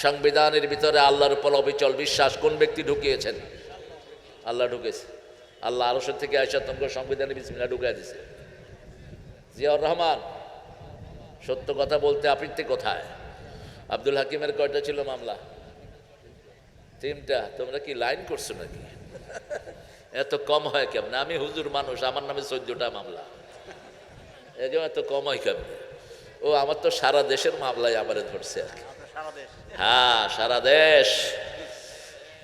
সংবিধানের ভিতরে আল্লাহর উপর অবিচল বিশ্বাস কোন ব্যক্তি ঢুকিয়েছেন? আল্লাহ ঢুকেছে। আল্লাহ আরশের থেকে আয়েশা তোমাকে সংবিধানে বিসমিল্লাহ ঢুকিয়ে দিয়েছে। জিয়াউর রহমান, সত্য কথা বলতে আপত্তি কোথায়? আব্দুল হাকিমের কয়টা ছিল মামলা? 3টা। তোমরা কি লাইন করছো নাকি? এত কম হয় কেমন? আমি হুজুর মানুষ, আমার নামে 14টা মামলা, এই জন্য এত কম হয় কেমন? ও আমার তো সারা দেশের মামলায় আমারে ধরছে আর কি। হ্যাঁ, সারা দেশ।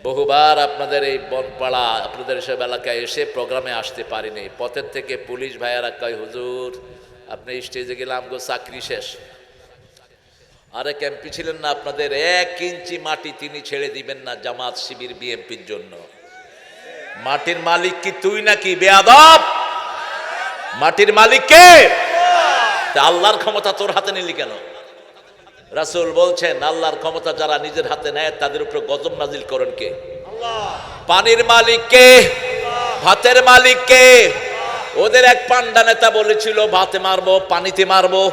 বহুবার আপনাদের এই বনপাড়া, আপনাদের এসব এলাকায় এসে প্রোগ্রামে আসতে পারিনি। পথের থেকে পুলিশ ভাইয়ারা কয়, হুজুর আপনি স্টেজে গেলে আমগো চাকরি শেষ। আরে ক্যাম্পি ছিলেন না আপনাদের? 1 ইঞ্চি মাটি তিনি ছেড়ে দিবেন না জামাত শিবির বিএনপির জন্য। মাটির মালিক কি তুই নাকি বেয়াদব? মাটির মালিক কে? আল্লাহর ক্ষমতা তোর হাতে নিলি কেন? রাসূল বলছেন, আল্লাহর ক্ষমতা যারা নিজের হাতে নেয় তাদের উপর গজব নাজিল করেন কে? পানির মালিক কে? ভাতের মালিক কে? ওদের এক পান্ডা নেতা বলেছিল, ভাতে মারবো পানিতে মারবো।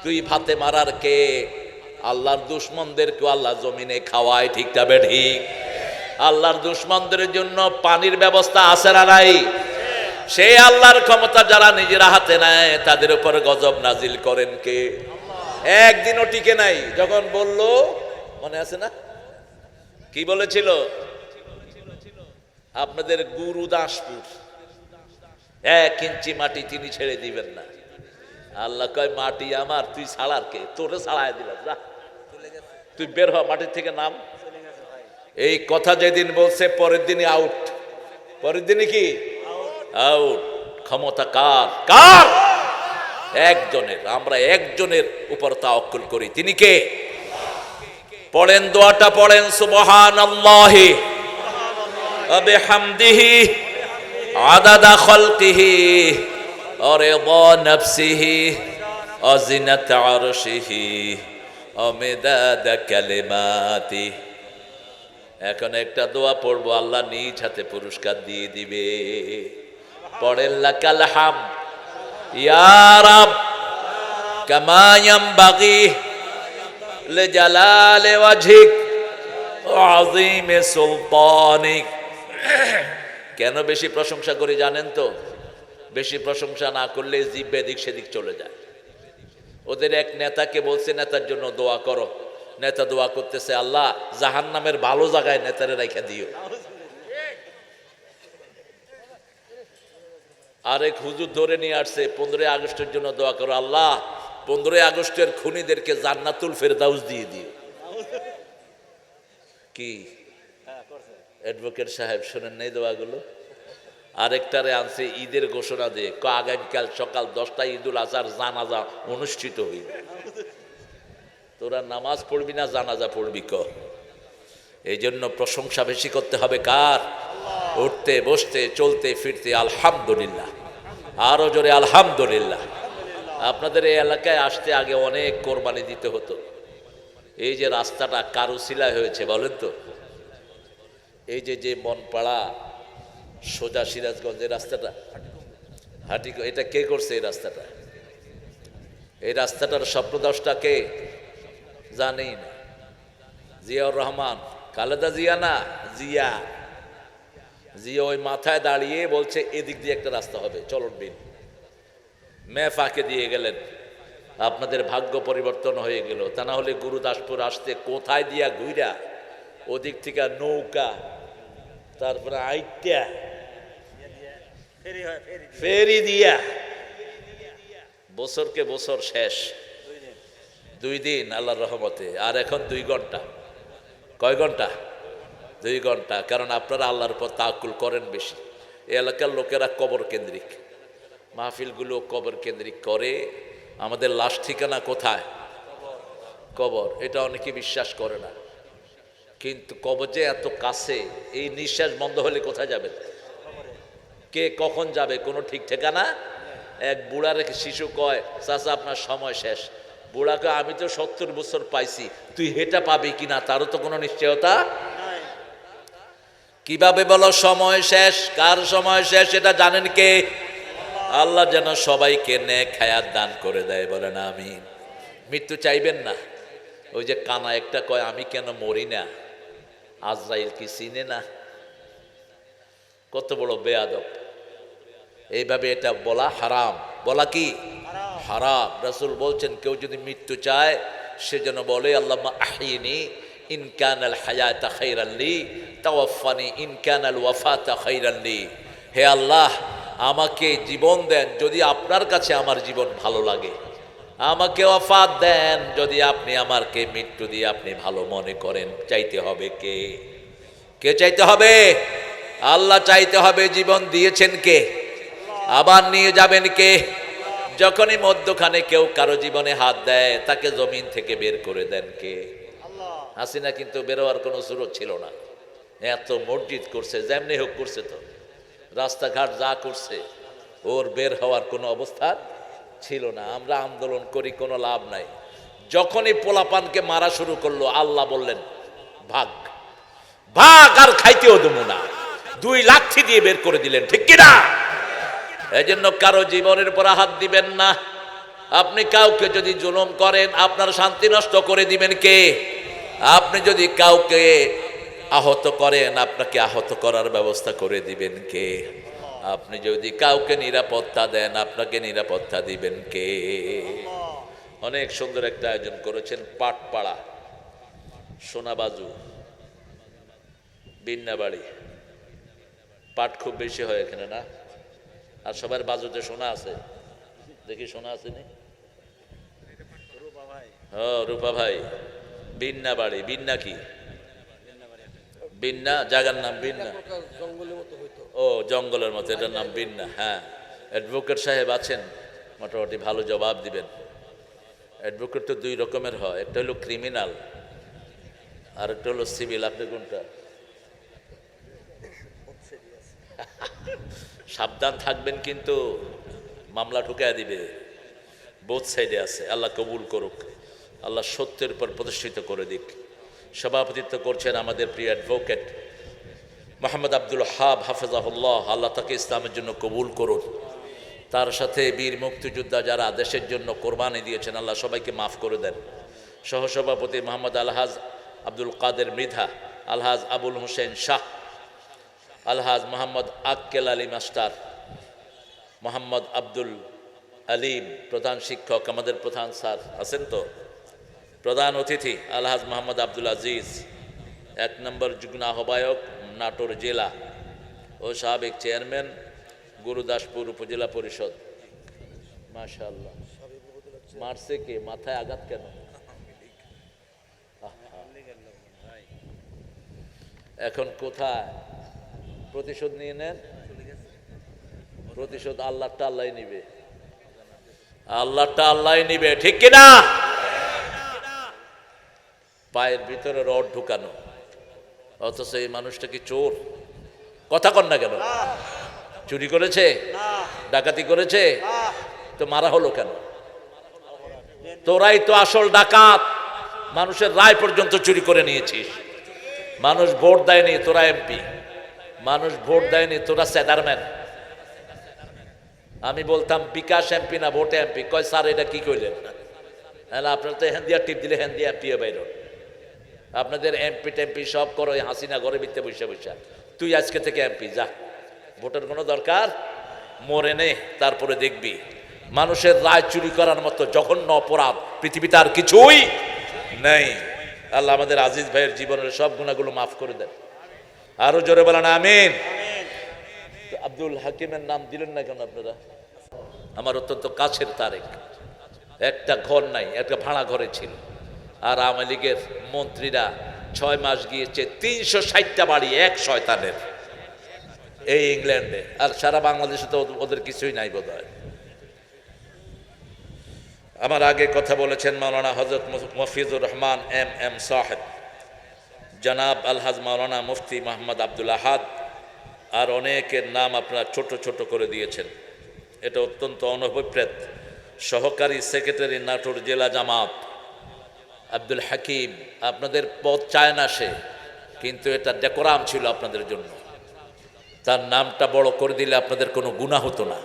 তুই ভাতে মারার কে? আল্লাহর দুশমনদেরকে আল্লাহ জমিনে খাওয়ায়, ঠিক তবে ঠিক। আল্লাহর দুশমনদের জন্য পানির ব্যবস্থা আছে না নাই? সেই আল্লাহর ক্ষমতা যারা নিজের হাতে নেয় তাদের উপর গজব নাজিল করেন কে? একদিনও টিকে নাই। যখন বলল, মনে আছে না কি বলেছিল? আপনাদের গুরুদাসপুর 1 ইঞ্চি মাটি তিনি ছেড়ে দিবেন না। আল্লাহ কয়, মাটি আমার, তুই ছাড়ার কে? তোরে ছাড়াই দিলাম, যা তুই বের হ মাটির থেকে, নাম। এই কথা যেদিন বলছে পরের দিনই আউট। পরের দিনই কি আউট। ক্ষমতা কার? কার? একজনের। আমরা একজনের উপর তাওয়াক্কুল করি, তিনি কে? পড়েন দোয়াটা, পড়েন সুবহানাল্লাহি ওয়া বিহামদিহি আদাদা খালকিহি ওয়া রিদা নাফসিহি ওয়া জিনাত আরশিহি ওয়া মিদাদা কালিমাতি। এখন একটা দোয়া পড়বো, আল্লাহ নিজ হাতে পুরস্কার দিয়ে দিবে। পড়েন লাকাল হামদ ইয়া রাব কামা ইয়ানবাগি লিজালালি ওয়াজহিক ওয়া আযীমি সুলতানিক। কেন বেশি প্রশংসা করি জানেন তো? বেশি প্রশংসা না করলে জিভ এদিক সেদিক চলে যায়। ওদের এক নেতাকে বলছে, নেতার জন্য দোয়া করো। নেতা দোয়া করতেছে, আল্লাহ জাহান্নামের ভালো জায়গায় নেতারে রাইখা দিও। আরেক হুজুর ধরে নিয়ে আসছে, 15 আগস্টের জন্য দোয়া করো, আল্লাহ 15 আগস্টের খুনিদেরকে জান্নাতুল ফেরদাউস দিয়ে দিও। কি অ্যাডভোকেট সাহেব শোনেন নাই দোয়াগুলো? আরেকটারে আনছে ঈদের ঘোষণা দিয়ে, আগামীকাল সকাল 10টায় ঈদুল আজহার জানাজা অনুষ্ঠিত হইবে। তোরা নামাজ পড়বি না জানাজা পড়বি ক? এই জন্য প্রশংসা বেশি করতে হবে কার? উঠতে বসতে চলতে ফিরতে আলহামদুলিল্লাহ। আরো জোরে আলহামদুলিল্লাহ। আপনাদের এই এলাকায় আসতে আগে অনেক কোরবানি দিতে হতো। এই যে রাস্তাটা কার উসিলায় হয়েছে বলেন তো? এই যে বনপাড়া সোজা সিরাজগঞ্জের রাস্তাটা, এটা কে করছে? এই রাস্তাটা, এই রাস্তাটার স্বপ্নদশটা কে? জানেই না। জিয়াউর রহমান, খালেদা জিয়া না, জিয়া। জিয়া ওই মাথায় দাঁড়িয়ে বলছে এদিক দিয়ে একটা রাস্তা হবে, চলন বিন। মেফাকে দিয়ে গেলেন। আপনাদের ভাগ্য পরিবর্তন হয়ে গেল। তা না হলে গুরুদাসপুর আসতে কোথায় দিয়া ঘুরা, ওদিক থেকে নৌকা, তারপরে আইটা ফেরি দিয়া, বছরকে বছর শেষ 2 দিন আল্লাহর রহমতে। আর এখন 2 ঘন্টা। কয় ঘন্টা? 2 ঘন্টা। কারণ আপনারা আল্লাহর উপর তাওয়াক্কুল করেন বেশি। এই এলাকার লোকেরা কবর কেন্দ্রিক, মাহফিলগুলো কবর কেন্দ্রিক করে। আমাদের লাশ ঠিকানা কোথায়? কবর। এটা অনেকে বিশ্বাস করে না, কিন্তু কবর যে এত কাছে, এই নিঃশ্বাস বন্ধ হলে কোথায় যাবে? কে কখন যাবে কোনো ঠিক ঠিকানা? এক বুড়ার শিশু কয়, চাচা আপনার সময় শেষ। বুড়াকে, আমি তো 70 বছর পাইছি, তুই হেটা পাবি কিনা তারও তো কোনো নিশ্চয়তা। কিভাবে বলো সময় শেষ? কার সময় শেষ এটা জানেন কে? আল্লাহ যেন সবাইকে নেক হায়াত দান করে দেয়, বলেন আমিন। মৃত্যু চাইবেন না? ওই যে কানা একটা কয় আমি কেন মরি না, আজরাইল কি চিনে না? কত বড় বেয়াদব! এইভাবে এটা বলা হারাম। বলা কি হারাম। রাসূল বলছেন কেউ যদি মৃত্যু চায় সে যেন বলে আল্লাহুম্মা আহয়িনি ইন কানাল হায়াতা খায়রান লি তাওয়াফানি ইন কানাল ওয়াফাতা খায়রান লি। হে আল্লাহ, আমাকে জীবন দেন যদি আপনার কাছে আমার জীবন ভালো লাগে, আমাকে ওয়াফাত দেন যদি আপনি আমাকে মৃত্যু দিয়ে আপনি ভালো মনে করেন। চাইতে হবে কে? কে চাইতে হবে? আল্লাহ চাইতে হবে। জীবন দিয়েছেন কে? আবার নিয়ে যাবেন কে? যখনই মধ্যখানে কেউ কারো জীবনে হাত দেয় তাকে জমিন থেকে বের করে দেন কে? হাসিনা কিন্তু বেরোয়ার কোনো সুযোগ ছিল না। এত মসজিদ করছে, যেমনি হোক করছে, তো রাস্তাঘাট যা করছে, ওর বের হওয়ার কোনো অবস্থা ছিল না। আমরা আন্দোলন করি, কোনো লাভ নাই। যখনই পোলাপানকে মারা শুরু করলো আল্লাহ বললেন ভাগ ভাগ, আর খাইতেও দেবো না। 2 লাঠি দিয়ে বের করে দিলেন, ঠিক কিনা? এই জন্য কারো জীবনের পর হাত দিবেন না। আপনি কাউকে যদি জুলুম করেন আপনার শান্তি নষ্ট করে দিবেন কে? আপনি যদি কাউকে আহত করেন আপনাকে আহত করার ব্যবস্থা করে দিবেন কে? আপনি যদি কাউকে নিরাপত্তা দেন আপনাকে নিরাপত্তা দিবেন কে? অনেক সুন্দর একটা আয়োজন করেছেন পাটপাড়া, সোনাবাজু, বিন্নাবাড়ি। পাট খুব বেশি হয় এখানে না? আর সবার বাজুতে সোনা আছে, দেখি সোনা আছে নি? রূপা ভাই, বিন্না বাড়ি। বিন্না কি? বিন্না জায়গার নাম বিন্না? ও জঙ্গলের মতো, এটার নাম বিন্না। হ্যাঁ, অ্যাডভোকেট সাহেব আছেন, মোটামুটি ভালো জবাব দিবেন। অ্যাডভোকেট তো 2 রকমের হয়, একটা হলো ক্রিমিনাল আর একটা হলো সিভিল। আপনি কোনটা? সাবধান থাকবেন কিন্তু মামলা ঢুকায় দিবে। বোথ সাইডে আছে। আল্লাহ কবুল করুক, আল্লাহ সত্যের উপর প্রতিষ্ঠিত করে দিক। সভাপতিত্ব করছেন আমাদের প্রিয় অ্যাডভোকেট মোহাম্মদ আব্দুল হাব হাফেজাহুল্লাহ। আল্লাহ তাকে ইসলামের জন্য কবুল করুন। তার সাথে বীর মুক্তিযোদ্ধা যারা দেশের জন্য কোরবানি দিয়েছেন আল্লাহ সবাইকে মাফ করে দেন। সহসভাপতি মোহাম্মদ আলহাজ আব্দুল কাদের মৃধা, আলহাজ আবুল হোসেন শাহ, আলহাজ মোহাম্মদ আক্কেল আলী মাস্টার, মোহাম্মদ আব্দুল আলিম প্রধান শিক্ষক, আমাদের প্রধান স্যার আছেন তো, প্রধান অতিথি আলহাজ মোহাম্মদ আব্দুল আজিজ, 1 নম্বর যুগ্ম আহ্বায়ক নাটোর জেলা ও সাবেক চেয়ারম্যান গুরুদাসপুর উপজেলা পরিষদ। মাশাআল্লাহ, মারছে কে? মাথায় আঘাত কেন? এখন কোথায়? প্রতিশোধ নিয়ে নেন। প্রতিশোধ আল্লাহটা আল্লাহ নিবে, আল্লাহটা আল্লাহ নিবে, ঠিক কিনা? পায়ের ভিতরে রড ঢুকানো, অথচ এই মানুষটা কি চোর? কথা কন না কেন? চুরি করেছে? ডাকাতি করেছে? তো মারা হলো কেন? তোরাই তো আসল ডাকাত। মানুষের রায় পর্যন্ত চুরি করে নিয়েছিস। মানুষ ভোট দেয়নি, তোরা এমপি। মানুষ ভোট দেয়নি, তোরা চেয়ারম্যান। আমি বলতাম বিকাশ এমপি না ভোটে এমপি, কয় স্যার এটা কি কইলেন? আপনার তো হ্যান্দিয়া টিপ দিলে হ্যান্দিয়া এমপি বাইর। আপনাদের এমপি টেমপি সব করো হাসিনা ঘরে ভিতরে বসে বসে। তুই আজকে থেকে এমপি যা, ভোটের কোনো দরকার মরে নে, তারপরে দেখবি। মানুষের রায় চুরি করার মতো জঘন্য অপরাধ পৃথিবীতে আর কিছুই নেই। আল্লাহ আমাদের আজিজ ভাইয়ের জীবনের সব গুণাগুলো মাফ করে দেন। আরো জোরে বলেন আমিন। আব্দুল হাকিমের নাম দিলেন না কেন আপনারা? আমার অত্যন্ত কাছের তারেক। একটা ঘর নাই, একটা ভাড়া ঘরে ছিল। আর আওয়ামী লীগের মন্ত্রীরা 6 মাস গিয়েছে 360টা বাড়ি এক শয়তানের এই ইংল্যান্ডে। আর সারা বাংলাদেশে তো ওদের কিছুই নাই বোধ হয়। আমার আগে কথা বলেছেন মাওলানা হযরত মফিজুর রহমান এম সাহেব, জনাব আলহাজ মাওলানা মুফতি মোহাম্মদ আব্দুল আহাদ, আর অনেকের নাম আপনারা ছোট ছোট করে দিয়েছেন। এটা অত্যন্ত অনভিপ্রেত। সহকারী সেক্রেটারি নাটোর জেলা জামাত আব্দুল হাকিম, আপনাদের পদ চায় না সে, কিন্তু এটা ডেকোরাম ছিল আপনাদের জন্য। তার নামটা বড় করে দিলে আপনাদের কোনো গুনাহ হতো না।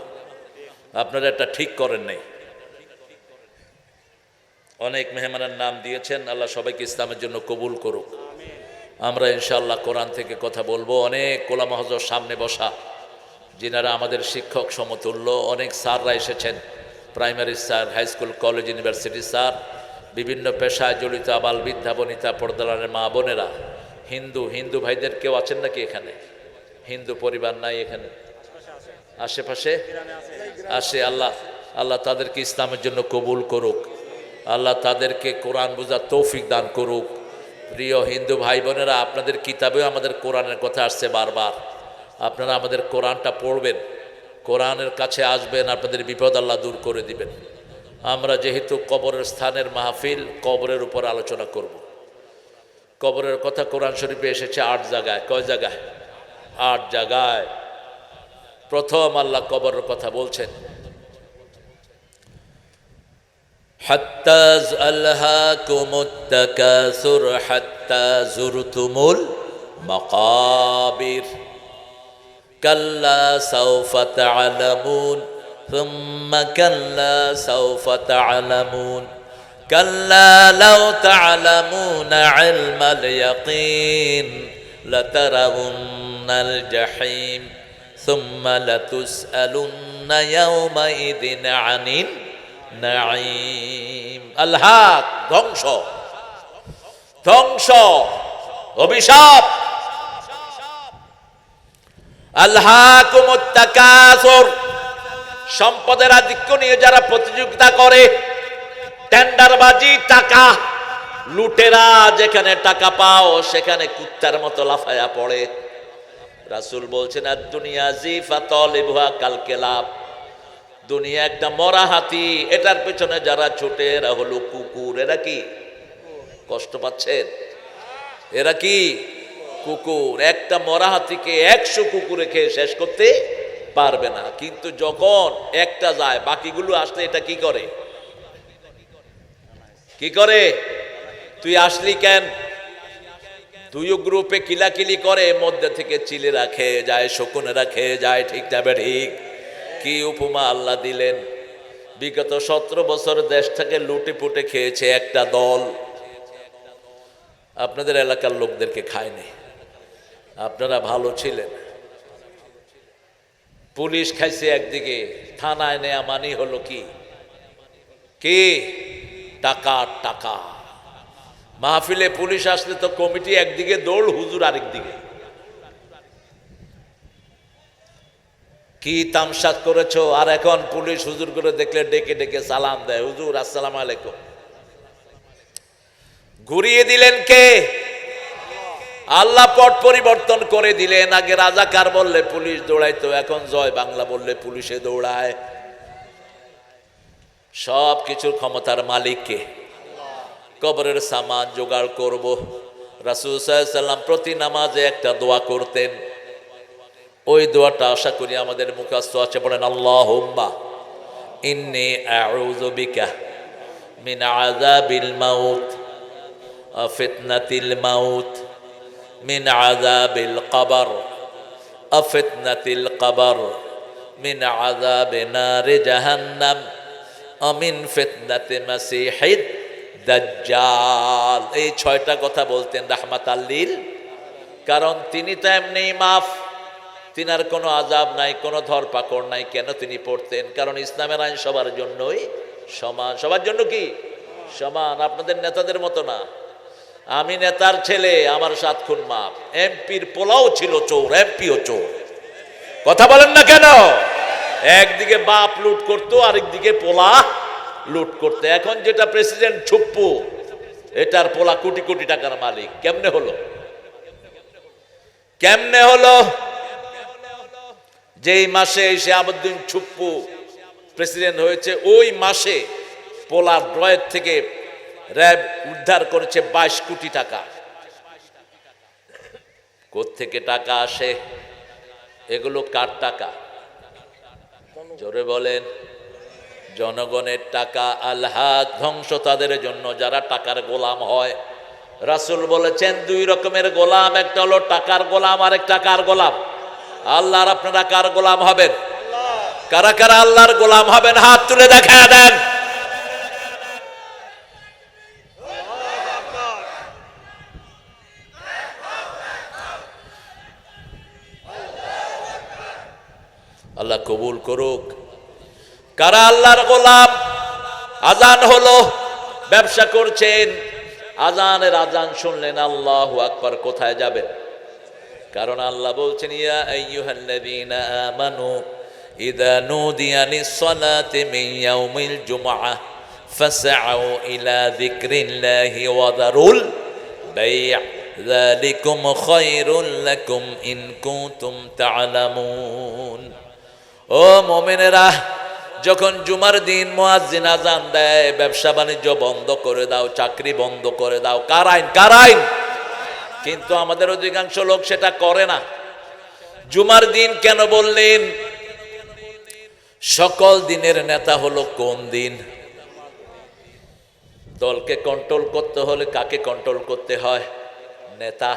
আপনারা এটা ঠিক করেন নাই। অনেক মেহমানের নাম দিয়েছেন, আল্লাহ সবাইকে ইসলামের জন্য কবুল করুক। আমরা ইনশাআল্লাহ কোরআন থেকে কথা বলবো। অনেক ওলামা হযরত সামনে বসা, যিনারা আমাদের শিক্ষক সমতুল্য, অনেক স্যাররা এসেছেন, primary sir, high school, college, university sir, বিভিন্ন পেশায় জড়িত আবাল বৃদ্ধা বনিতা, পর্দালানের মা বোনেরা, হিন্দু ভাইদের কেউ আছেন নাকি এখানে? হিন্দু পরিবার নাই এখানে? আশেপাশে আসে। আল্লাহ তাদেরকে ইসলামের জন্য কবুল করুক। আল্লাহ তাদেরকে কোরআন বোঝার তৌফিক দান করুক। প্রিয় হিন্দু ভাই বোনেরা, আপনাদের কিতাবেও আমাদের কোরআনের কথা আসছে বারবার। আপনারা আমাদের কোরআনটা পড়বেন, কোরআনের কাছে আসবেন, আপনাদের বিপদ আল্লাহ দূর করে দিবেন। আমরা যেহেতু কবরের স্থানের মাহফিল, কবরের উপর আলোচনা করব। কবরের কথা কোরআন শরীফে এসেছে 8 জায়গায়। কয় জায়গায়? 8 জায়গায়। প্রথম আল্লাহ কবরের কথা বলছেন, হাত্তা আলহাকুমুত তাকাসুর হাত্তা যুরতুমুল মাকাবির কাল্লা সাউফা তা'লামুন সুম্মা কাল্লা সাউফা তা'লামুন কাল্লা লাউ তা'লামুনা ইলমাল ইয়াকিন লাতারাউন্নাল জাহিম সুম্মা লাতুসআলুন্না ইয়াওমাইযিন আনিন নাঈম। আলহাক, ধ্বংস, অভিশাপ। আলহাকুমুত তাকাসুর, সম্পদের আধিক্য নিয়ে যারা প্রতিযোগিতা করে, টেন্ডারবাজি, টাকা লুটেরা, যেখানে টাকা পাও সেখানে কুত্তার মতো লাফায়া পড়ে। রাসূল বলছেন, আদ-দুনিয়া জিফাতুলিবুহা কাল কিলাব, দুনিয়া একটা মরা হাতি, এটার পেছনে যারা ছুটে এরা হলো কুকুর। এরা কি কষ্ট পাচ্ছেন? এরা কি কুকুর। একটা মরা হাতিকে 100 কুকুরে খেয়ে শেষ করতে পারবে না, কিন্তু যখন একটা যায় বাকিগুলো আসলে এটা কি করে? তুই আসলি কেন? তুইও গ্রুপে কিলাকিলি করে, মধ্যে থেকে চিলেরা খেয়ে যায়, শকুনেরা খেয়ে যায়। ঠিক যাবে? ঠিক। কি উপমা আল্লাহ দিলেন। বিগত 17 বছর দেশটাকে লুটে পুটে খেয়েছে একটা দল, আপনাদের এলাকার লোকদেরকে খায়নি। আপনারা ভালো ছিলেন। পুলিশ খাইছে একদিকে, থানায় নেয়া মানি হলো কি টাকা। মাহফিলে পুলিশ আসলে তো কমিটি একদিকে দৌড়, হুজুর আরেকদিকে। কি তামসা করেছো। আর এখন পুলিশ হুজুর করে দেখলে ডেকে ডেকে সালাম দেয়, হুজুর আসসালামু আলাইকুম। ঘুরিয়ে দিলেন কে? আল্লাহ পট পরিবর্তন করে দিলেন। আগে রাজাকার বললে পুলিশ দৌড়াইতো, এখন জয় বাংলা বললে পুলিশে দৌড়ায়। সব কিছুর ক্ষমতার মালিক কে? কবরের সামান জোগাড় করব। রাসূল সাল্লাল্লাহু আলাইহি ওয়াসাল্লাম প্রতি নামাজে একটা দোয়া করতেন। ওই দোয়াটা আশা করি আমাদের মুখস্থ আছে। বলেন, আল্লাহুম্মা ইন্নী আউযু বিকা মিন আযাবিল মাউত ওয়া ফিতনাতিল মাউত, মিন আযাবিল কবর ওয়া ফিতনাতিল কবর, মিন আযাবি নারি জাহান্নাম ওয়া মিন ফিতনাতি মাসিহিদ দাজ্জাল। এই 6টা কথা বলতেন রাহমাতাল লিল, কারণ তিনি তো এমনি মাফ, তিনার কোনো আযাব নাই, কোনো ধরপাকড় নাই। কেন তিনি পড়তেন? কারণ ইসলামের আইন সবার জন্যই সমান। সবার জন্য কি সমান? আপনাদের নেতাদের মতো না। আমি নেতার ছেলে, আমার 7 খুন মাপ। এমপির পোলাও ছিল চোর, এমপিও চোর। কথা বলেন না কেন? একদিকে বাপ লুট করতো, আরেকদিকে পোলা লুট করতে। এখন যেটা প্রেসিডেন্ট ছুপ্পু, এটার পোলা কোটি কোটি টাকার মালিক। কেমনে হলো? যেই মাসে শাহাবুদ্দিন ছুপ্পু প্রেসিডেন্ট হয়েছে, ওই মাসে পোলার ড্রয়ের থেকে র্যাব উদ্ধার করেছে 22 কোটি টাকা। কোত্থেকে টাকা আসে? এগুলো কার টাকা? জোরে বলেন। জনগণের টাকা। আলহাক, ধ্বংস তাদের জন্য যারা টাকার গোলাম হয়। রাসূল বলেছেন 2 রকমের গোলাম, একটা হলো টাকার গোলাম, আর একটা কার গোলাম? আল্লাহর। আপনারা কার গোলাম হবেন? কারা কারা আল্লাহর গোলাম হবেন? হাত তুলে দেখা দেন। আল্লাহ কবুল করুক। কারা আল্লাহর গোলাম? আজান হলো, ব্যবসা করছেন, আজানের আজান শুনলেন আল্লাহু আকবার, কোথায় যাবেন? কারণ আল্লাহ বলছেন ইয়া আইয়ুহাল্লাযীনা আমানু ইযা নুদিয়া লিস-সালাতি মিন ইয়াউমিল জুমআহ ফাসআউ ইলা যিকরিল্লাহি ওয়া যারুল বাই' যালিকুম খায়রুল লাকুম ইন কুনতুম তা'লামুন। ও মুমিনেরা, যখন জুমার দিন মুয়াজ্জিন আজান দেয়, ব্যবসা বাণিজ্য বন্ধ করে দাও, চাকরি বন্ধ করে দাও। কার আইন? কার আইন? কিন্তু আমাদের অধিকাংশ লোক সেটা করে না। জুমার দিন কেন বললেন? সকল দিনের নেতা হলো কোন দিন? দলকে কন্ট্রোল করতে হলে কাকে কন্ট্রোল করতে হয়? নেতা।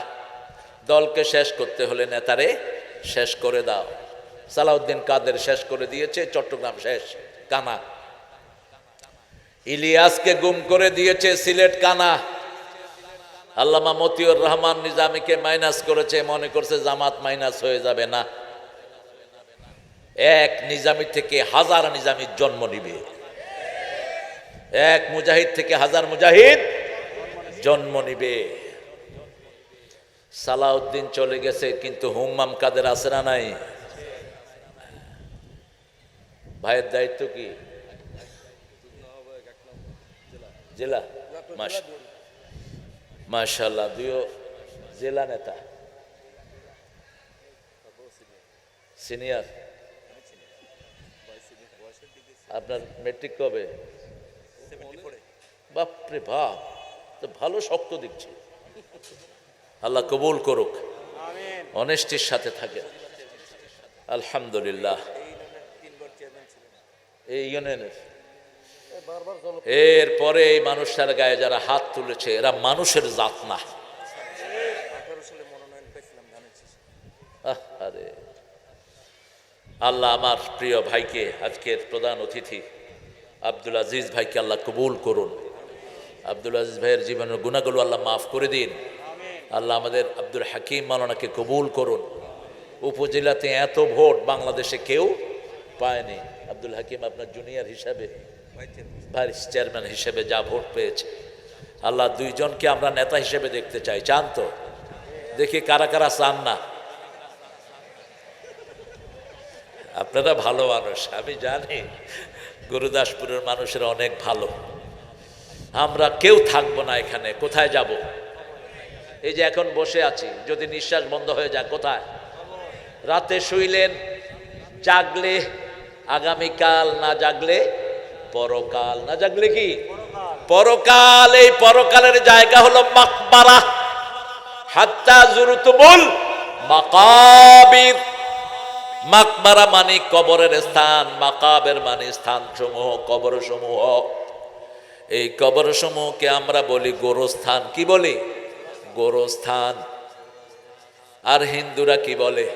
দলকে শেষ করতে হলে নেতারে শেষ করে দাও। সালাউদ্দিন কাদের শেষ করে দিয়েছে, চট্টগ্রাম শেষ, কানা। ইলিয়াসকে গুম করে দিয়েছে, সিলেট কানা। আল্লামা মতিউর রহমান নিজামীকে মাইনাস করেছে, মনে করছে জামাত মাইনাস হয়ে যাবে। না, এক নিজামী থেকে হাজার নিজামীর জন্ম নিবে, এক মুজাহিদ থেকে হাজার মুজাহিদ জন্ম নিবে। সালাউদ্দিন চলে গেছে, কিন্তু হুম্মাম কাদের আছে না নাই? ভাইয়ের দায়িত্ব কি? জেলা। মাশাআল্লাহ, দুইও জেলা নেতা, সিনিয়র। আপনার মেট্রিক কবে? বাপরে বাপ, তো ভালো শক্ত দিচ্ছে। আল্লাহ কবুল করুক, অনেস্টির সাথে থাকে। আলহামদুলিল্লাহ। এই ইউনিয়নের এরপরে এই মানুষটার গায়ে যারা হাত তুলেছে, এরা মানুষের জাত না। আরে আল্লাহ আমার প্রিয় ভাইকে, আজকের প্রধান অতিথি আব্দুল আজিজ ভাইকে আল্লাহ কবুল করুন। আব্দুল আজিজ ভাইয়ের জীবনের গুনাহগুলো আল্লাহ মাফ করে দিন। আল্লাহ আমাদের আব্দুল হাকিম মাওলানাকে কবুল করুন। উপজেলাতে এত ভোট বাংলাদেশে কেউ পায়নি। আব্দুল হাকিম আপনার জুনিয়র হিসাবে, ভাইস চেয়ারম্যান হিসেবে যা ভোট পেয়েছে, আল্লাহ দুইজনকে আমরা নেতা হিসেবে দেখতে চাই। চান তো? দেখি কারা কারা চান না। আপনারা ভালো মানুষ, আমি জানি গুরুদাসপুরের মানুষেরা অনেক ভালো। আমরা কেউ থাকবো না এখানে, কোথায় যাব? এই যে এখন বসে আছি, যদি নিঃশ্বাস বন্ধ হয়ে যায় কোথায়? রাতে শুইলেন, জাগলে আগামীকাল, না জাগলে পরকাল। না জাগলে কি পরকাল? এই পরকালের জায়গা হলো মাকবারা। হাত্তা জুরতুমুল মাকাবির। মাকবারা মানে কবরের স্থান, মাকাবের মানে স্থান সমূহ, কবর সমূহ। এই কবর সমূহকে আমরা বলি গোরস্থান। কি বলি? গোরস্থান। আর হিন্দুরা কি বলে?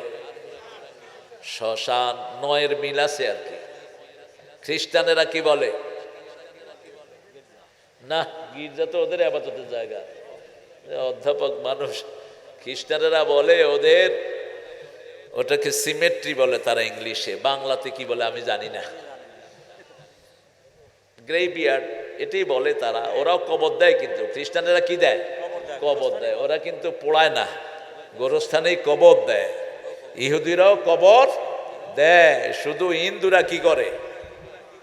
শ্মশান। নয়ের মিল আছে আর কি। খ্রিস্টানেরা কি বলে? না, গির্জা তো ওদের আবাদতের জায়গা। অধ্যাপক মানুষ, খ্রিস্টানেরা বলে ওদের ওটাকে সিমেট্রি বলে তারা ইংলিশে, বাংলাতে কি বলে আমি জানি না। গ্রেভিয়ার্ড এটাই বলে তারা। ওরাও কবর দেয়, কিন্তু খ্রিস্টানেরা কি দেয়? কবর দেয়। ওরা কিন্তু পোড়ায় না, গোরস্থানেই কবর দেয়। ইহুদিরাও কবর দেয়, শুধু হিন্দুরা কি করে?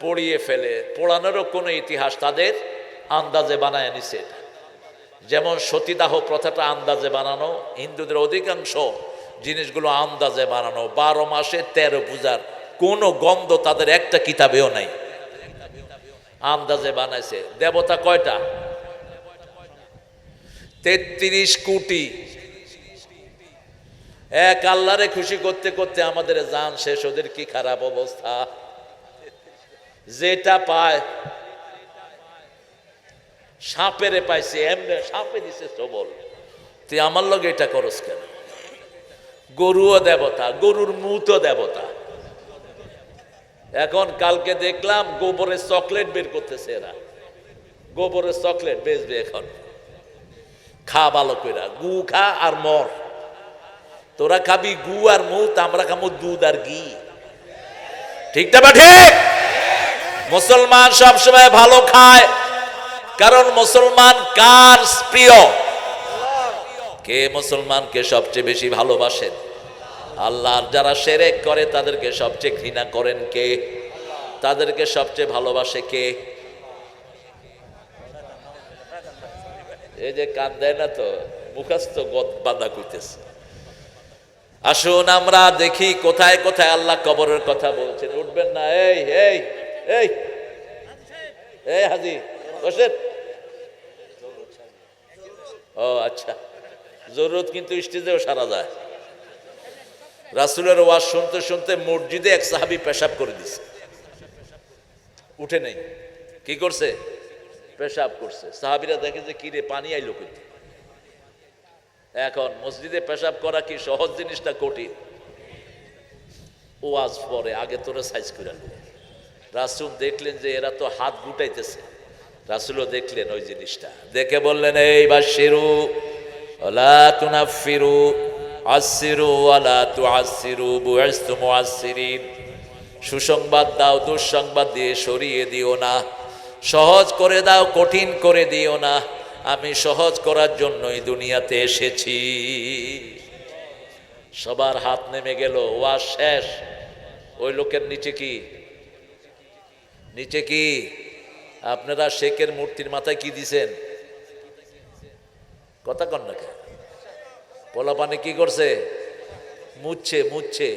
পড়িয়ে ফেলে। পোড়ানোরও কোনো ইতিহাস তাদের আন্দাজে বানায় নিছে। যেমন সতীদাহ প্রথাটা আন্দাজে বানানো, হিন্দুদের অধিকাংশ জিনিসগুলো আন্দাজে বানানো। 12 মাসে 13 পূজার কোনো গন্ধ তাদের একটা কিতাবেও নাই, আন্দাজে বানাইছে। দেবতা কয়টা? 33 কোটি। এক আল্লাহরে খুশি করতে করতে আমাদের জান শেষ। ওদের কি খারাপ অবস্থা! যেটা পায় সাপেরে পাইছে, এমনি সাপে দিছে সবল। তুই আমার লগে এটা করস কেন? গরুও দেবতা, গরুর মুতও দেবতা। এখন কালকে দেখলাম গোবরের চকলেট বের করতেছে এরা। গোবরের চকলেট বেচবে এখন। খা ভালো কইরা, গু খা আর মর। তোরা খাবি গু আর মুত, আমরা খাবো দুধ আর ঘি। ঠিক না ঠিক? মুসলমান সবসময় ভালো খায়, কারণ মুসলমান কার প্রিয়? কে মুসলমানকে সবচেয়ে বেশি ভালোবাসেন? আল্লাহর যারা শিরক করে তাদেরকে সবচেয়ে ঘৃণা করেন কে? তাদেরকে সবচেয়ে ভালোবাসে কে? এই যে কান দেয় না তো, মুখস্থ গদ বাঁধা কইতেছে। আসুন আমরা দেখি কোথায় কোথায় আল্লাহ কবরের কথা বলছেন। উঠবেন না, এই এই এই এই হাজি বসেন। ও আচ্ছা, জরুরত কিন্তু স্টেজেও সারা যায়। রাসূলের ওয়াজ শুনতে শুনতে মসজিদে এক সাহাবী পেশাব করে দিছে, উঠে নেই। কি করছে? পেশাব করছে। সাহাবীরা দেখে যে কি রে, পানি আইলো কই। এখন মসজিদে পেশাব করা কি সহজ জিনিসটা কঠিন? ওয়াজ পরে আগে তোরা সাইজ করে আনলো। রাসূল দেখলেন যে এরা তো হাত গুটাইতেছে, রাসূলও দেখলেন ওই জিনিসটা, দেখে বললেন, এই বাশিরু ওয়ালা তুনাফিরু আসিরু ওয়ালা তুআসিরু বুইস্তু মুআসসিরিন। সুসংবাদ দাও, দুঃসংবাদ দিয়ে সরিয়ে দিও না। সহজ করে দাও, কঠিন করে দিও না। আমি সহজ করার জন্যই দুনিয়াতে এসেছি। সবার হাত নেমে গেল, ওয়াজ শেষ। ওই লোকের নিচে কি? নিচে কি? আপনারা শেখের মূর্তির মাথায় কি দিছেন? কথা কন না কেন? পোলাপানে কি করছে? মুছছে মুছছে।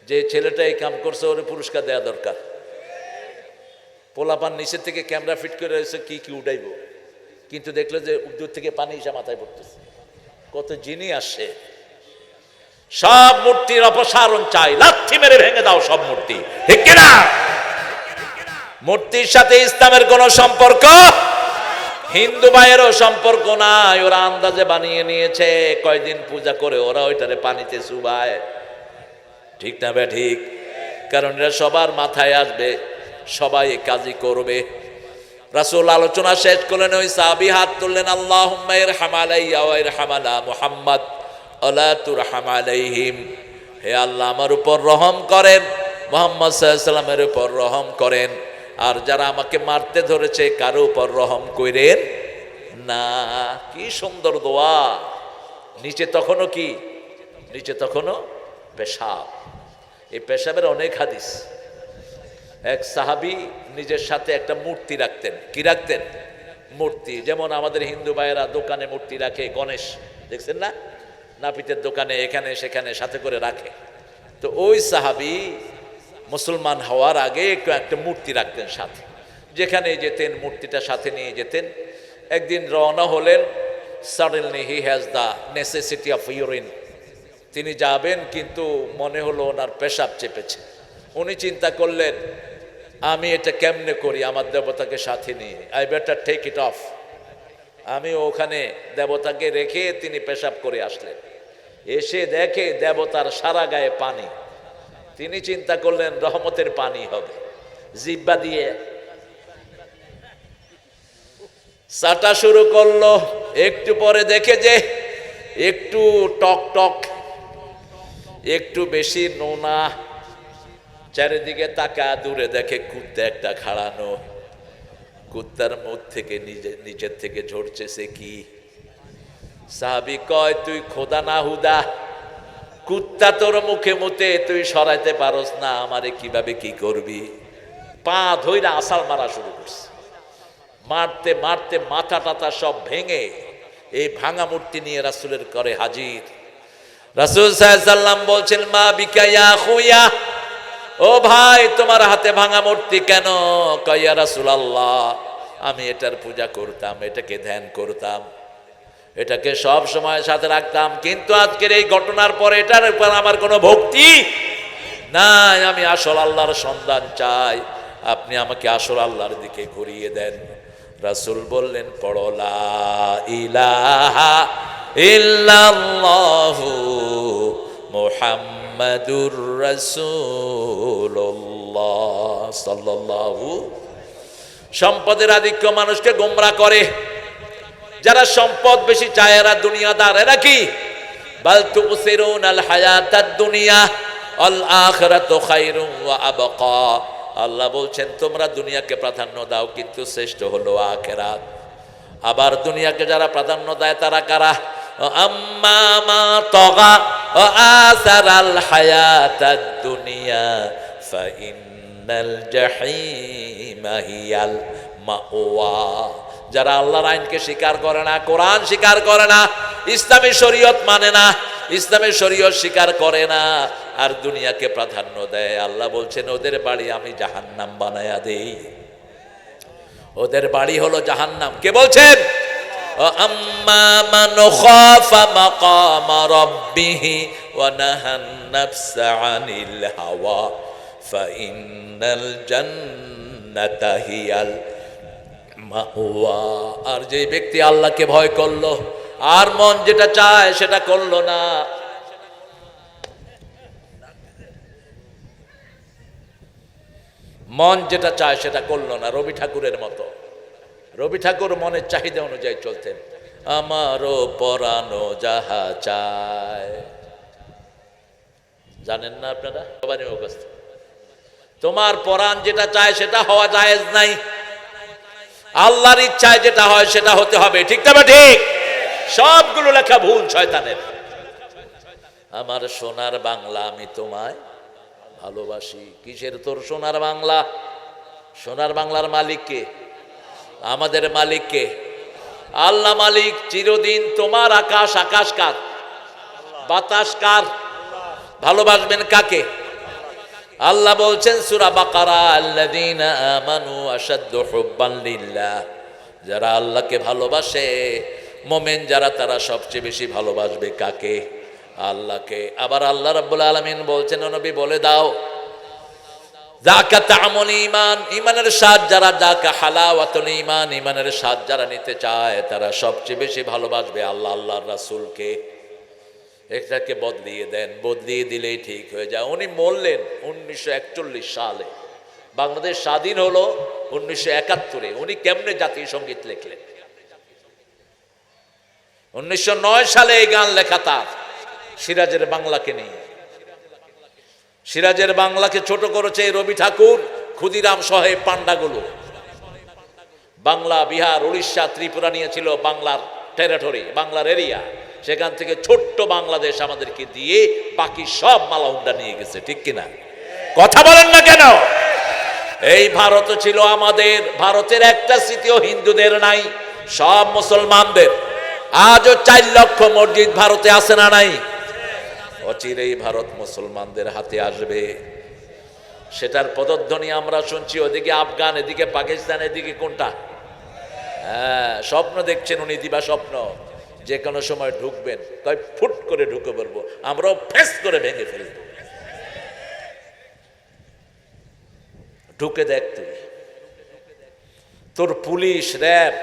যে ছেলেটা এই কাম করছে ওর পুরস্কার দেওয়া দরকার। পোলাপান নিচের থেকে ক্যামেরা ফিট করে রয়েছে কি কি উঠাইব, কিন্তু দেখলো যে দূর থেকে পানি এসে মাথায় পড়তেছে। কত জিনি আসে। সব মূর্তির অপসারণ চাই, লাথি মেরে ভেঙে দাও সব মূর্তি, ঠিক কিনা? মূর্তির সাথে ইসলামের কোন সম্পর্ক, হিন্দু ভাইয়েরও সম্পর্ক নাই। ওরা আন্দাজে বানিয়ে নিয়েছে, কয়দিন পূজা করে ওরা ওইটারে পানিতে চুবায়, ঠিক না বে ঠিক? কারণ এরা সবার মাথায় আসবে, সবাই কাজই করবে। রাসূল আলোচনা শেষ করলেন, ওই সাহাবী হাত তুললেন, আল্লাহুম্মা ইরহাম আলাইয়া ওয়া ইরহাম আলা মুহাম্মদ ওয়ালা তুরহাম আলাইহিম। হে আল্লাহ, আমার উপর রহম করেন, মুহাম্মদ সাল্লাল্লাহু আলাইহি সাল্লামের উপর রহম করেন, আর যারা আমাকে মারতে ধরেছে কারো উপর রহম কইরেন না। কি সুন্দর দোয়া। নিচে তখনও কি? নিচে তখনও পেশাব। এই পেশাবের অনেক হাদিস। এক সাহাবী নিজের সাথে একটা মূর্তি রাখতেন। কি রাখতেন? মূর্তি। যেমন আমাদের হিন্দু ভাইয়েরা দোকানে মূর্তি রাখে, গণেশ দেখছেন না, নাপিতের দোকানে এখানে সেখানে সাথে করে রাখে। তো ওই সাহাবী মুসলমান হওয়ার আগে একটা মূর্তি রাখতেন সাথে, যেখানে যেতেন মূর্তিটা সাথে নিয়ে যেতেন। একদিন রওনা হলেন, suddenly he has the necessity of urine. তিনি যাবেন, কিন্তু মনে হলো ওনার পেশাব চেপেছে। উনি চিন্তা করলেন, আমি এটা কেমনে করি আমার দেবতাকে সাথে নিয়ে, I better take it off. আমি ওখানে দেবতাকে রেখে তিনি পেশাব করে আসলেন। এসে দেখে দেবতার সারা গায়ে পানি। তিনি চিন্তা করলেন রহমতের পানি হবে, জিব্বা দিয়ে চাটা শুরু করলো। একটু পরে দেখে যে একটু টক টক, একটু বেশি নোনা। চারিদিকে তাকা, দূরে দেখে কুত্তা একটা খাড়ানো। কুত্তার মুখ থেকে নিচের থেকে ঝরছে সে কি? সাহাবী কয়, তুই খোদা না হুদা, কুত্তা তোর মুখে মুতে তুই সরাইতে পারস না, আমারে কিভাবে কি করবি? পা ধইরা আসাল মারা শুরু করছে। মারতে মারতে মাথা টাথা সব ভেঙে এই ভাঙা মূর্তি নিয়ে রাসূলের করে হাজির। রাসূল সাল্লাল্লাহু আলাইহি সাল্লাম বলছেন, মা বিকা ইয়া খুয়া, ও ভাই তোমার হাতে ভাঙা মূর্তি কেন? কয়, ইয়া রাসূলুল্লাহ, আমি এটার পূজা করতাম, এটাকে ধ্যান করতাম, এটাকে সব সময় সাথে রাখতাম, কিন্তু আজকের এই ঘটনার পরে এটার উপর আমার কোনো ভক্তি নাই। আমি আসল আল্লাহর সন্ধান চাই, আপনি আমাকে আসল আল্লাহর দিকে ঘুরিয়ে দেন। রাসূল বললেন, পড়ো লা ইলাহা ইল্লাল্লাহু মুহাম্মাদুর রাসূলুল্লাহ সাল্লাল্লাহু। সম্পদের আধিক্য মানুষকে গোমরাহ করে। যারা সম্পদ বেশি চায় এরা দুনিয়াদার। এরা কি? বাল তুসিরুনাল হায়াতাদ দুনিয়া আল আখিরাতু খায়রুন ওয়া আবকা। আল্লাহ বলছেন তোমরা দুনিয়াকে প্রাধান্য দাও কিন্তু শ্রেষ্ঠ হলো আখিরাত। আবার দুনিয়াকে যারা প্রাধান্য দেয় তারা কারা? আম্মা মা তাগা ওয়া আসারাল হায়াতাদ দুনিয়া ফাইন্নাল জাহিমা হিয়াল মাওয়া। যারা আল্লাহর আইনকে স্বীকার করে না, কোরআন স্বীকার করে না, ইসলামী শরীয়ত মানে না, ইসলামী শরীয়ত স্বীকার করে না, আর দুনিয়াকে প্রাধান্য দেয়, আল্লাহ বলছেন ওদের বাড়ি আমি জাহান্নাম বানায়া দেই। ওদের বাড়ি হলো জাহান্নাম। কে বলছেন? আম্মা মান খাফা মাকামা রাব্বিহি ওয়া নাহান নাফসা আনিল হাওয়া ফাইন্নাল জান্নাতা হিয়াল মাওয়া। আর যে ব্যক্তি আল্লাহকে ভয় করলো আর মন যেটা চায় সেটা করলো না, মন যেটা চায় সেটা করলো না, রবি ঠাকুরের মতো। রবি ঠাকুর মনের চাহিদা অনুযায়ী চলতেন। আমারও পরানো যাহা চায়, জানেন না আপনারা? সবারই মুখস্থ। তোমার পরাণ যেটা চায় সেটা হওয়া জায়েজ নাই, আল্লাহর ইচ্ছায় যেটা হয় সেটা হতে হবে। ঠিক তবে ঠিক? সবগুলো লেখা ভুল শয়তানের। আমার সোনার বাংলা আমি তোমায় ভালোবাসি। কিসের তোর সোনার বাংলা? সোনার বাংলার মালিক কে? আমাদের মালিক কে? আল্লাহ মালিক। চিরদিন তোমার আকাশ, আকাশ কার? বাতাস কার? ভালোবাসবেন কাকে? আল্লাহ বলছেন সূরা বাকারা, আল্লাযীনা আমানু আশাদ্দু হুব্বান লিল্লাহ। যারা আল্লাহকে ভালোবাসে, মুমিন যারা, তারা সবচেয়ে বেশি ভালোবাসবে কাকে? আল্লাহকে। আবার আল্লাহ রাব্বুল আলামিন বলছেন, ও নবী বলে দাও, যাকা তা'মুল ঈমান, ঈমানের স্বাদ যারা, যাকা হালাওয়াতুল ঈমান, ঈমানের স্বাদ যারা নিতে চায় তারা সবচেয়ে বেশি ভালোবাসবে আল্লাহ, আল্লাহর রাসূলকে। এটাকে বদলিয়ে দেন, বদলিয়ে দিলেই ঠিক হয়ে যায়। উনি বললেন 1941 সালে, বাংলাদেশ স্বাধীন হলো 1971-এ। উনি কেমনে জাতীয় সঙ্গীত লিখলেন? 1909 সালে এই গান লেখা তার, সিরাজের বাংলাকে নিয়ে। সিরাজের বাংলাকে ছোট করেছে রবি ঠাকুর, ক্ষুদিরাম সহে পান্ডাগুলো। বাংলা, বিহার, উড়িষ্যা, ত্রিপুরা নিয়েছিল বাংলার টেরিটরি, বাংলার এরিয়া। সেখান থেকে ছোট্ট বাংলাদেশ আমাদেরকে দিয়ে বাকি সব মালাউন্ডা নিয়ে গেছে। ঠিক কিনা? কথা বলেন না কেন? এই ভারত ছিল আমাদের। ভারতের একটা স্মৃতিও হিন্দুদের নাই, সব মুসলমানদের। আজও 4 লক্ষ মসজিদ ভারতে আছে না নাই? অচিরেই ভারত মুসলমানদের হাতে আসবে। সেটার পদধ্বনি আমরা শুনছি। ওদিকে আফগান, এদিকে পাকিস্তান, এদিকে কোনটা? হ্যাঁ, স্বপ্ন দেখছেন উনি, দিবা স্বপ্ন, যে কোনো সময় ঢুকবেন। তাই ফুট করে ঢুকে পড়বো, আমরাও ফেস করে ভেঙে ফেলব। ঢুকে দেখ তুই, তোর পুলিশ, র্যাব,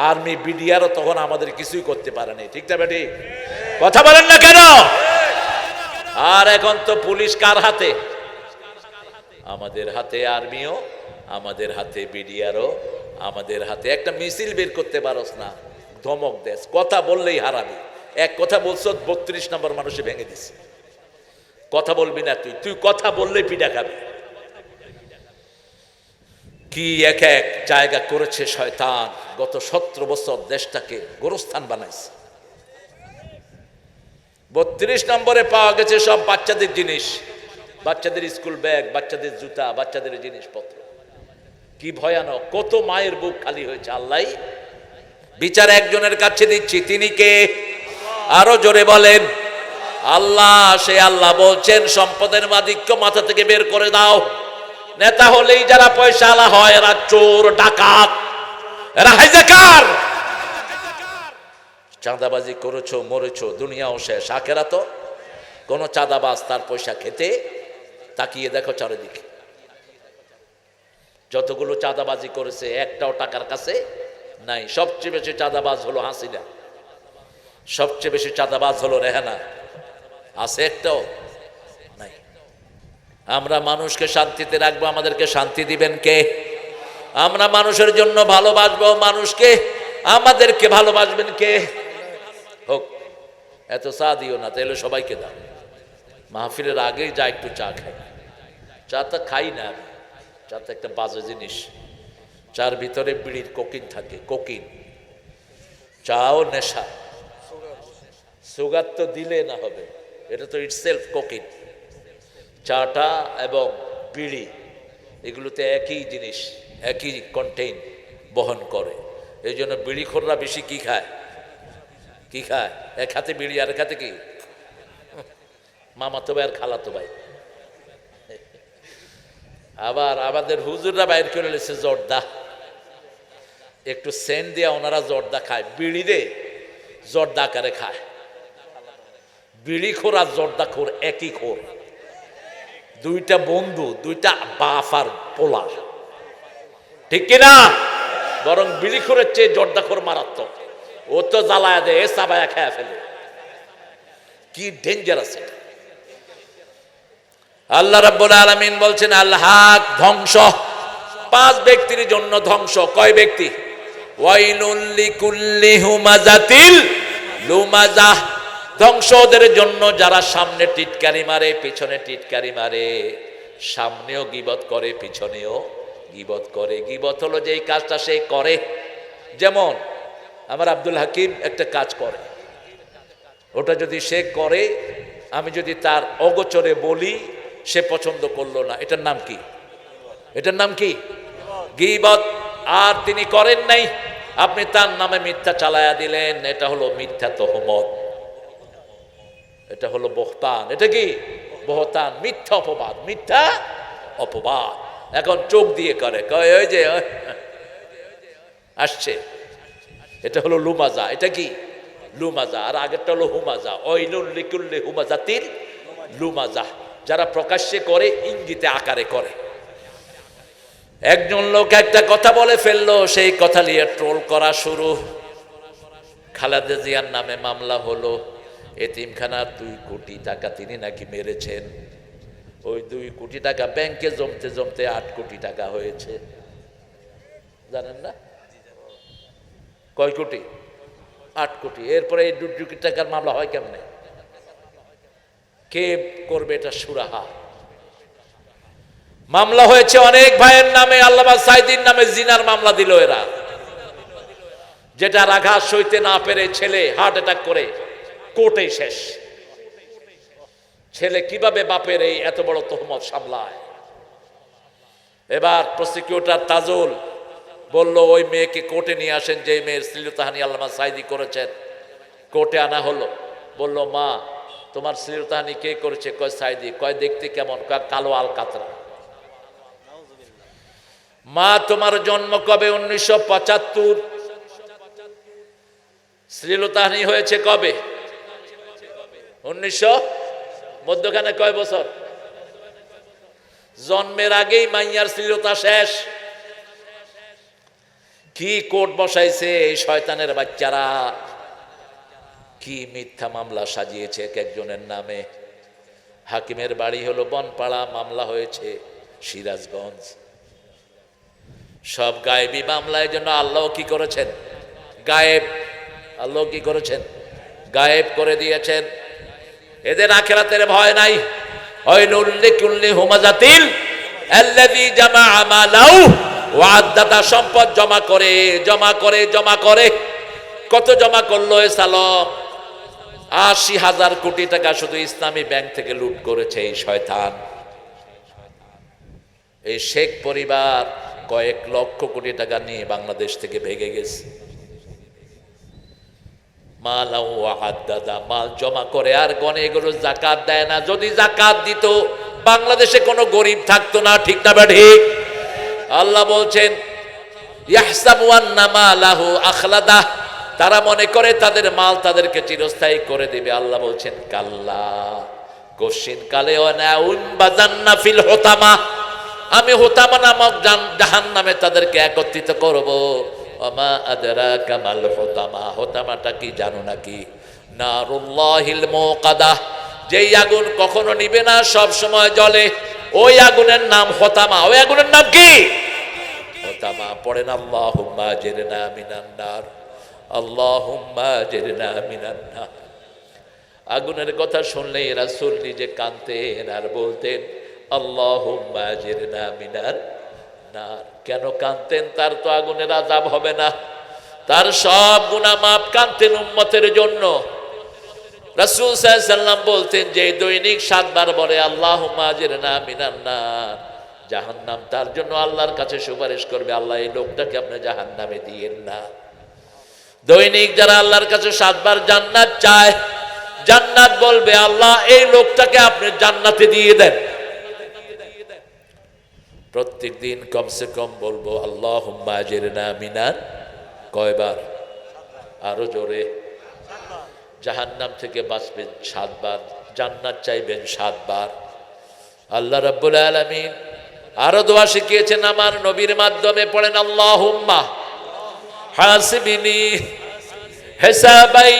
আর্মি, বিডিআরও তখন আমাদের কিছুই করতে পারেনি। ঠিক না বেটি? কথা বলেন না কেন? আর এখন তো পুলিশ কার হাতে? আমাদের হাতে। আর্মিও আমাদের হাতে, বিডিআরও আমাদের হাতে। একটা মিছিল বের করতে পারস না, ধমক দেশ, কথা বললেই হারাবি। এক কথা বলছ, 32 নম্বর মানুষে ভেঙে দিছে। কথা বলবি না তুই, তুই কথা বললেই পিঠা খাবি। কি এক এক জায়গা করেছে শয়তান। গত 17 বছর দেশটাকে গোরস্থান বানাইছে। 32 নম্বরে পাওয়া গেছে সব বাচ্চাদের জিনিস, বাচ্চাদের স্কুল ব্যাগ, বাচ্চাদের জুতা, বাচ্চাদের জিনিসপত্র। কি ভয়ানক! কত মায়ের বুক খালি হয়েছে। আল্লাহ বিচার একজনের কাছে দিচ্ছি, তিনি কে? আরো জোরে বলেন, আল্লাহ। সে আল্লাহ বলছেন সম্পদের মালিককে মাথা থেকে বের করে দাও। নেতা হলেই যারা পয়সা আলা হয় এরা চোর, ডাকাত, এরা হাইজাকার। চাঁদাবাজি করেছো, মরেছো, দুনিয়াও শেষ। আখেরাত কোন চাঁদাবাজ তার পয়সা খেতে? তাকিয়ে দেখো চারিদিকে, যতগুলো চাঁদাবাজি করেছে একটাও টাকার কাছে নাই। সবচেয়ে বেশি চাঁদাবাজ হলো হাসিনা, সবচেয়ে বেশি চাঁদাবাজ হলো রেহানা। আছে একটাও নাই। আমরা মানুষকে শান্তিতে রাখবো, আমাদেরকে শান্তি দিবেন কে? আমরা মানুষের জন্য ভালোবাসবো মানুষকে, আমাদেরকে ভালোবাসবেন কে? হোক, এত চা দিও না, তাহলে সবাইকে দাও। মাহফিলের আগেই যা একটু চা খাই। চা তা খাই না আমি, চা তো একটা বাজে জিনিস। চার ভিতরে বিড়ির কোকিন থাকে, কোকিন। চাও নেশা, সুগার তো দিলে না হবে, এটা তো ইটসেলফ কোকিন। চাটা এবং বিড়ি এগুলোতে একই জিনিস, একই কন্টেইন বহন করে। এই জন্য বিড়িখোররা বেশি কি খায়, কি খায়? এক হাতে বিড়ি আর এক হাতে কি, মামাতো ভাই আর খালাতো ভাই। আবার আমাদের হুজুররা বাইর করে লেছে জর্দা, একটু সেন্ট দিয়া ওনারা জর্দা খায়, বিড়ি রে জর্দা আকারে খায়। বিড়ি খোর আর জর্দা খোর একই খোর, দুইটা বন্ধু, দুইটা বাপ আর পোলা, ঠিক কিনা? বরং বিড়ি খোরের চেয়ে জর্দা খোর মারাত্মক। ও তো জ্বালায় দেয়, চাবায়া খেয়ে ফেলে। কি ডেঞ্জারাস এটা! আল্লাহ রাব্বুল আলামিন বলছেন আল হাক, ধ্বংস। 5 ব্যক্তির জন্য ধ্বংস। কয় ব্যক্তি? ওয়াইলুল লিকুল্লি হুমাজাতিল লুমাজাহ। ধ্বংস ওদের জন্য যারা সামনে টিটকারি মারে, পিছনে টিটকারি মারে। সামনেও গীবত করে, পিছনেও গীবত করে। গীবত হলো যেই কাজটা সে করে। যেমন আমার আব্দুল হাকিম একটা কাজ করে, ওটা যদি সে করে, আমি যদি তার অগোচরে বলি, সে পছন্দ করলো না, এটার নাম কি? এটার নাম কি? গীবত। আর তিনি করেন নাই, আপনি তার নামে মিথ্যা চালায়া দিলেন, এটা হলো মিথ্যা তহমত, এটা হলো বহতান। এটা কি? বহতান, মিথ্যা অপবাদ, মিথ্যা অপবাদ। এখন চোখ দিয়ে করে, কয় ওই যে আসছে, এটা হলো লুমাজা। এটা কি? লুমাজা। আর আগেরটা হলো হুমাজা। ওয়াইলুল লিকুল্লি হুমাজাতিল লুমাজা। যারা প্রকাশ্যে করে, ইঙ্গিতে আকারে করে। একজন লোক একটা কথা বলে ফেললো, সেই কথা নিয়ে ট্রোল করা শুরু। খালেদা জিয়ার নামে মামলা হলো, এতিমখানার 2 কোটি টাকা তিনি নাকি মেরেছেন। ওই 2 কোটি টাকা ব্যাংকে জমতে জমতে 8 কোটি টাকা হয়েছে, জানেন না? কয় কোটি? 8 কোটি। এরপরে এই 2 কোটি টাকার মামলা হয় কেমনে? কে করবে এটা সুরাহা? মামলা হয়েছে অনেক ভাইয়ের নামে। আল্লামা সাইদির নামে জিনার মামলা দিল এরা, যেটা আঘাত সইতে না পেরে ছেলে হার্ট অ্যাটাক করে কোর্টে শেষ। ছেলে কিভাবে বাপের এই এত বড় তহমত সামলায়? এবার প্রসিকিউটর তাজুল বলল, ওই মেয়েকে কোর্টে নিয়ে আসেন, যে মেয়ের শ্লীলতাহানি আল্লামা সাইদি করেছেন। কোর্টে আনা হলো। বলল, মা তোমার শ্লীলতাহানি কে করেছে? কয় সাইদি। কয় দেখতে কেমন? কয় কালো আল কাতরা। মা তোমার জন্ম কবে? 1975। শ্লীলতাহানি হয়েছে কবে? 1900। মধ্যখানে কয় বছর? জন্মের আগেই মাইয়ার শ্লীলতা শেষ। কি কোর্ট বসাইছে এই শয়তানের বাচ্চারা! কি মিথ্যা মামলা সাজিয়েছে এক একজনের নামে। হাকিমের বাড়ি হলো বনপাড়া, মামলা হয়েছে সিরাজগঞ্জ। সব গায়েবী মামলার জন্য আল্লাহ কি করেছেন? গায়েব। আল্লাহ কি করেছেন? গায়েব করে দিয়েছেন। এদের আখিরাতের ভয় নাই। ওয়াইলুল লিকুল্লি হুমাজাতিল আল্লাযী জামাআ মালাহু ওয়া আদ্দাদা। সম্পদ জমা করে জমা করে জমা করে। কত জমা করলো এ সালম? 80,000 কোটি টাকা শুধু ইসলামী ব্যাংক থেকে লুট করেছে এই শয়তান। এই শেখ পরিবার কয়েক লক্ষ কোটি টাকা নিয়ে বাংলাদেশ থেকে ভেগে গেছে। মালাহু ওয়া আদ্দাদা, মাল জমা করে আর গনে, এগুলো যাকাত দেয় না। যদি যাকাত দিত, বাংলাদেশে কোনো গরিব থাকতো না, ঠিক না ঠিক? আল্লাহ বলছেন, ইয়াহসাবু আন্না মালাহু আখলাদা। তারা মনে করে তাদের মাল তাদেরকে চিরস্থায়ী করে দিবে। আল্লাহ বলছেন, কাল্লা, কশিন কালে ওয়ানাউন বাজান্না ফিল হুতামা। আমি হুতামা নামক জাহান্নামে তাদেরকে একত্রিত করব। ওমা আদরাকা মাল হুতামা। হুতামাটা কি জানো নাকি? নারুল্লাহিল মুকাদা। যেই আগুন কখনো নিবে না, সব সময় জ্বলে, ওই আগুনের নাম হুতামা। ওই আগুনের নাম কি? হুতামা। পড়েন আল্লাহুম্মা আজিরনা মিনান নার, আল্লাহুম্মা আজিরনা মিনান নার। আগুনের কথা শুনলেই রাসূল নিজে কাঁদতেন আর বলতেন আল্লাহুম্মা আজিরনা মিনার নার। কেন কাঁদতেন? তার তো আগুনের আযাব হবে না, তার সব গুনাহ মাফ। কাঁদতেন উম্মতের জন্য। রাসূল সাল্লাল্লাহু আলাইহি সাল্লাম বলতেন যে দৈনিক 7 বার বলে আল্লাহুম্মা আজিরনা মিনান নার, জাহান্নাম তার জন্য আল্লাহর কাছে সুপারিশ করবে, আল্লাহ এই লোকটাকে আপনি জাহান্নামে দিয়েন না। দৈনিক যারা আল্লাহর কাছে 7 বার জান্নাত চায়, জান্নাত বলবে আল্লাহ এই লোকটাকে আপনি জান্নাতে দিয়ে দেন। প্রত্যেক দিন কমসে কম বলবো আল্লাহুম্মা আজিরনা মিনান, কয়বার? আরো জোরে। জাহান্নাম থেকে বাঁচবেন 7 বার, জান্নাত চাইবেন 7 বার। আল্লাহ রাব্বুল আলামিন আরো দোয়া শিখিয়েছেন আমার নবীর মাধ্যমে, পড়েন আল্লাহুম্মা হাসিবিনি হিসাবাই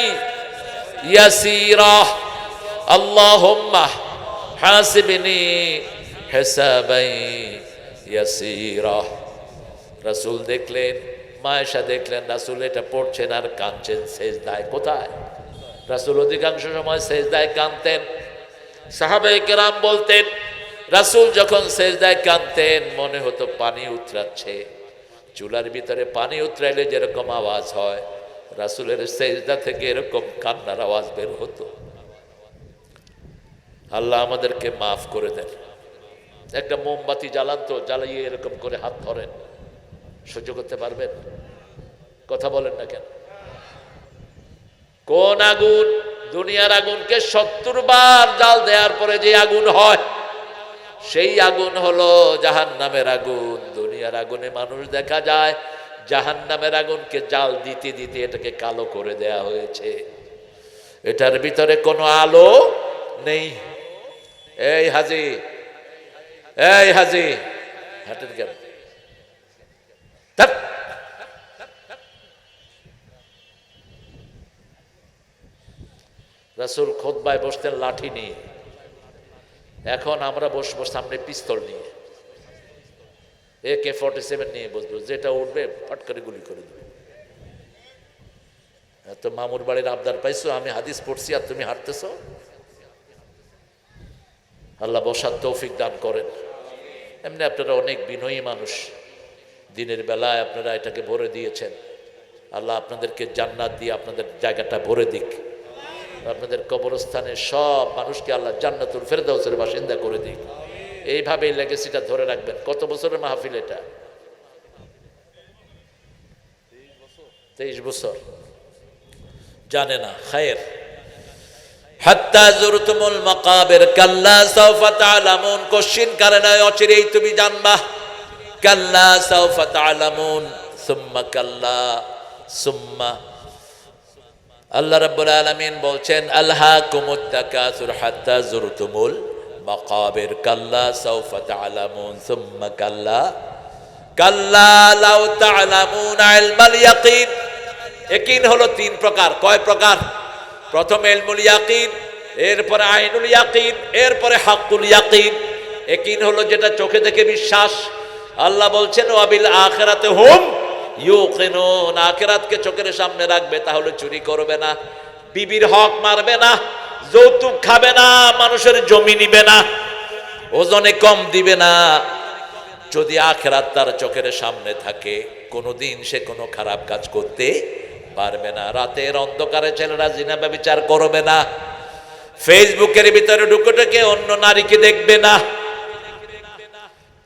ইয়াসিরা, আল্লাহুম্মা হাসিবিনি হিসাবাই ইয়াসিরা। রাসূল দেখলেন, মা আয়েশা দেখলেন রাসূল এটা পড়ছেন আর কাঁদছেন সেজদায়। কোথায়? রাসূল অধিকাংশ সময় সেজদায় কাঁদতেন। সাহাবায়ে কেরাম বলতেন রাসূল যখন সেজদায় কাঁদতেন মনে হতো পানি উতরাচ্ছে। চুলার ভিতরে পানি উতরাইলে যেরকম আওয়াজ হয়, রাসূলের সেজদা থেকে এরকম কান্নার আওয়াজ বের হতো। আল্লাহ আমাদেরকে মাফ করে দেন। একটা মোমবাতি জ্বালান তো, জ্বালিয়ে এরকম করে হাত ধরেন, সহ্য করতে পারবেন? কথা বলেন না কেন? কোন আগুন? দুনিয়ার আগুনকে 70 বার জাল দেওয়ার পরে যে আগুন হয়, সেই আগুন হলো জাহান্নামের আগুন। দুনিয়ার আগুনে মানুষ দেখা যায়, জাহান্নামের আগুনকে জাল দিতে দিতে এটাকে কালো করে দেয়া হয়েছে। এটার ভিতরে কোনো আলো নেই। এই হাজি, এই হাজি, হাঁটেন কেন? রাসূল খুতবায় বসতেন লাঠি নিয়ে, এখন আমরা বসবো সামনে পিস্তল নিয়ে, AK-47 নিয়ে বসবো, যেটা উঠবে ফট করে গুলি করে দেবে। তো মামুর বাড়ির আবদার পাইছো, আমি হাদিস পড়ছি আর তুমি হাঁটতেছো? আল্লাহ বসার তৌফিক দান করেন। এমনি আপনারা অনেক বিনয়ী মানুষ, দিনের বেলায় আপনারা এটাকে ভরে দিয়েছেন। আল্লাহ আপনাদেরকে জান্নাত দিয়ে আপনাদের জায়গাটা ভরে দিক। আপনাদের কবরস্থানে সব মানুষকে আল্লাহ জান্নাতুল ফেরদাউসের বাসিন্দা করে দিক। এইভাবে লেগেসিটা ধরে রাখবেন। কত বছরের মাহফিল এটা? 23 বছর। জানে না খায়ের। হাত্তা যুরতুমুল মাকাবির কাল্লা সাওফা তা'লামুন, কোশ্চিন করে না, অচিরেই তুমি জানবা। কাল্লা সাওফা তা'লামুন সুম্মা কাল্লা সুম্মা। আল্লাহ রাব্বুল আলামিন বলছেন আলহাকুমুত তাকাসুর হাত্তা যুরতুমুল মাকাবির কাল্লা সাওফা তা'লামুন সুম্মা কাল্লা কাল্লা লাউ তা'লামুন ইলমাল ইয়াকিন। ইয়াকিন হলো 3 প্রকার। কয় প্রকার? প্রথম ইলমুল ইয়াকিন, এরপরে আইনুল ইয়াকিন, এরপরে হাক্কুল ইয়াকিন। ইয়াকিন হলো যেটা চোখে দেখে বিশ্বাস। আল্লাহ বলছেন ওয়াবিল আখিরাতি হুম ইউকিনুন, আখিরাতকে চোখের সামনে রাখবে, তাহলে চুরি করবে না, বিবির হক মারবে না, যৌতুক খাবে না, মানুষের জমি নিবে না, ওজনে কম দিবে না। যদি আখিরাত তার চোখের সামনে থাকে, কোনোদিন সে কোনো খারাপ কাজ করতে পারবে না। রাতের অন্ধকারে ছেলেরা জিনা ব্যভিচার করবে না, ফেসবুকের ভিতরে ঢুকে অন্য নারীকে দেখবে না।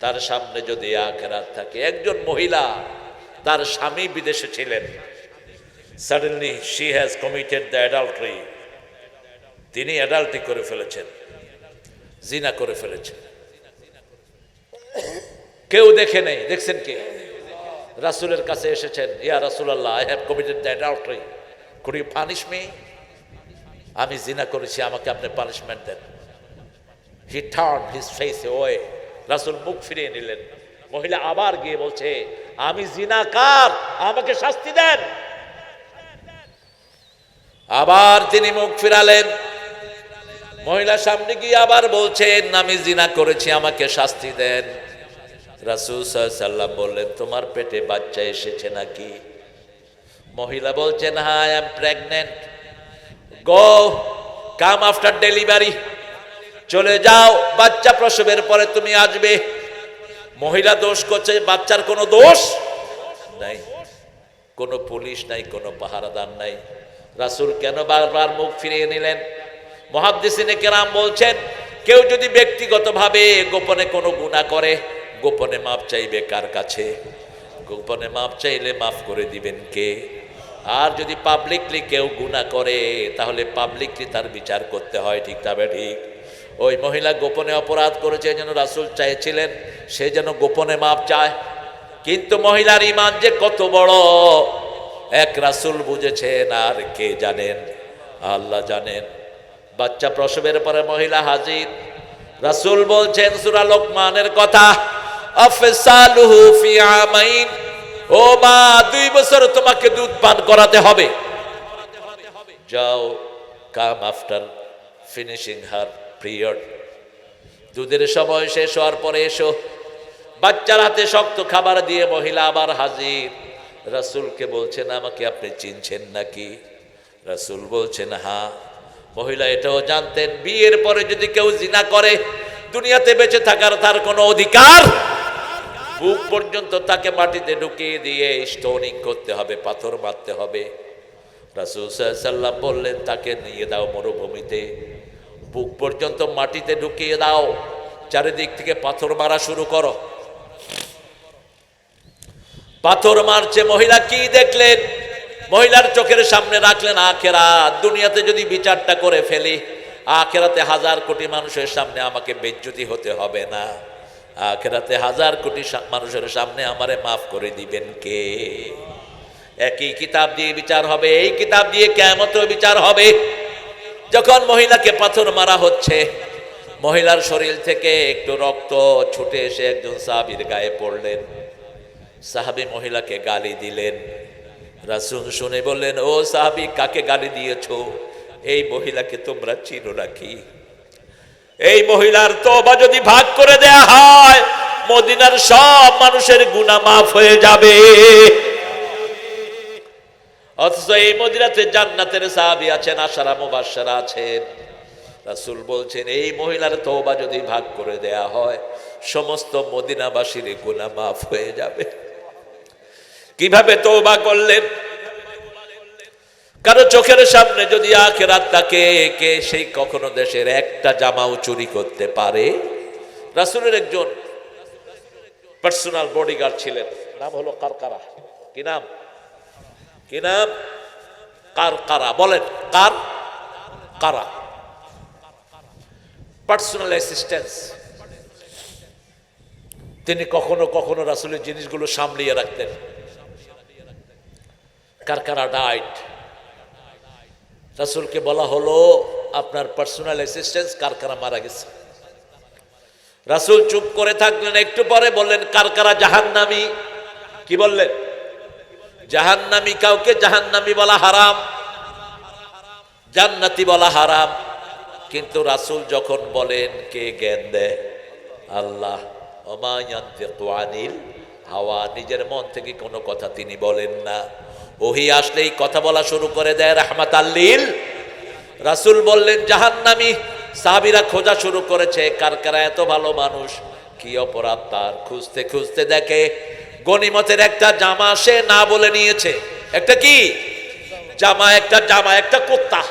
তার সামনে যদি আখিরাত থাকে, একজন মহিলা, তার স্বামী বিদেশে ছিলেন, suddenly she has committed the adultery, তিনি অ্যাডাল্টি করে ফেলেছেন, জিনা করে ফেলেছেন, কেউ দেখে নেই। দেখছেন কে? রাসূলের কাছে এসেছেন, ইয়া রাসূলুল্লাহ, I have committed the adultery, could you punish me? আমি জিনা করেছি, আমাকে আপনি পানিশমেন্ট দেন। He turned his face away, রাসূল মুখ ফিরিয়ে নিলেন। মহিলা আবার গিয়ে বলছে আমি জিনাকার, আমাকে শাস্তি দেন। আবার তিনি মুখ ফিরালেন। মহিলা সামনে গিয়ে আবার বলছেন আমি জিনা করেছি, আমাকে শাস্তি দেন। রাসূল সাল্লাল্লাহু আলাইহি ওয়াসাল্লাম বললেন তোমার পেটে বাচ্চা এসেছে নাকি? মহিলা বলছেন হ্যাঁ, I am pregnant. Go come after delivery, চলে যাও, বাচ্চা প্রসবের পরে তুমি আসবে। মহিলা দোষ করছে, বাচ্চার কোনো দোষ নাই, কোনো পুলিশ নাই, কোনো পাহারাদার নাই। রাসূল কেন বারবার মুখ ফিরিয়ে নিলেন? মুহাদ্দিসিনে কেরাম বলছেন, কেউ যদি ব্যক্তিগতভাবে গোপনে কোনো গুনাহ করে, গোপনে মাপ চাইবে কার কাছে? গোপনে মাপ চাইলে মাফ করে দিবেন কে? আর যদি পাবলিকলি কেউ গুনাহ করে, তাহলে পাবলিকলি তার বিচার করতে হয়, ঠিক তবে ঠিক। ওই মহিলা গোপনে অপরাধ করেছে, এই জন্য রাসূল চাইছিলেন সে যেন গোপনে মাপ চায়। কিন্তু মহিলার ঈমান যে কত বড়, এক রাসূল বুঝেছেন আর কে জানেন? আল্লাহ জানেন। বাচ্চা প্রসবের পরে মহিলা হাজির। রাসূল বলছেন সূরা লোকমানের কথা, আফসালুহু ফি আমাইন, ও মা 2 বছর তোমাকে দুধ পান করাতে হবে। যাও, কাম আফটার ফিনিশিং হার পিরিয়ড, দুধের সময় শেষ হওয়ার পরে এসো। বাচ্চার হাতে শক্ত খাবার দিয়ে মহিলা আবার হাজির। রাসূলকে বলছেন, আমাকে আপনি চিনছেন নাকি? রাসূল বলছেন হ্যাঁ। মহিলা এটাও জানতেন, বিয়ের পরে যদি কেউ জিনা করে, দুনিয়াতে বেঁচে থাকার তার কোনো অধিকার, বুক পর্যন্ত তাকে মাটিতে ঢুকিয়ে দিয়ে স্টোনিং করতে হবে, পাথর মারতে হবে। রাসূল সাল্লাল্লাহু আলাইহি ওয়াসাল্লাম বললেন, তাকে নিয়ে দাও মরুভূমিতে, বুক পর্যন্ত মাটিতে ঢুকিয়ে দাও, চারিদিক থেকে পাথর মারা শুরু করো। পাথর মারছে। মহিলা কি দেখলেন? মহিলার চোখের সামনে রাখলেন আখিরাত। দুনিয়াতে যদি বিচারটা করে ফেলি, আখিরাতে 1000 কোটি মানুষের সামনে আমাকে বেইজ্জতি হতে হবে না, আখিরাতে 1000 কোটি মানুষের সামনে আমারে মাফ করে দিবেন কে? একই কিতাব দিয়ে বিচার হবে, এই কিতাব দিয়ে কিয়ামতেও বিচার হবে। যখন মহিলাকে পাথর মারা হচ্ছে, মহিলার শরীর থেকে একটু রক্ত ছুটে এসে একজন সাহাবীর গায়ে পড়লেন। সাহাবী মহিলাকে গালি দিলেন। রাসূল শুনে বললেন, ও সাহাবী, কাকে গালি দিয়েছো? এই মহিলাকে তোমরা চিনো নাকি? এই মহিলার তওবা যদি ভাগ করে দেয়া হয়, মদিনার সব মানুষের গুনাহ মাফ হয়ে যাবে। অথচ এই মদিনাতে জান্নাতের সাহাবী আছেন, আশারা মুবাশশারা আছেন। রাসূল বলছেন, এই মহিলার তওবা যদি ভাগ করে দেয়া হয়, সমস্ত মদিনাবাসীর গুনাহ মাফ হয়ে যাবে। কিভাবে তওবা করলেন? কারো চোখের সামনে যদি আখিরাত থাকে, কে সেই কখনো দেশের একটা জামাও চুরি করতে পারে? রাসূলের একজন পার্সোনাল বডিগার্ড ছিলেন, নাম হলো কারকারা। কি নাম? কি নাম? কারকারা। বলেন, কারকারা, পার্সোনাল অ্যাসিস্ট্যান্স। তিনি কখনো কখনো রাসূলের জিনিসগুলো সামলিয়ে রাখতেন। কারকারা ডাইড। রাসূলকে বলা হলো, আপনার পার্সোনাল অ্যাসিস্ট্যান্স কারকারা মারা গেছে। রাসূল চুপ করে থাকলেন। একটু পরে বললেন, কারকারা জাহান্নামী। কি বললেন? জাহান্নামী। কাউকে জাহান্নামী বলা হারাম, জান্নাতি বলা হারাম। কিন্তু রাসূল যখন বলেন, কে জ্ঞান দেয়? আল্লাহ। ওমা ইয়ানতিকু আনিল হাওয়া, নিজের মন থেকে কোনো কথা তিনি বলেন না। ওহী আসলেই কথা বলা শুরু করে দেয় রাহমাতাল লিল। রাসূল বললেন জাহান্নামী। সাহাবীরা খোঁজা শুরু করেছে, কারকারা এত ভালো মানুষ, কি অপরাধ তার? খুঁজতে খুঁজতে দেখে গনিমতের একটা জামা সে না বলে নিয়েছে। একটা কি জামা? একটা জামা, একটা কুত্তা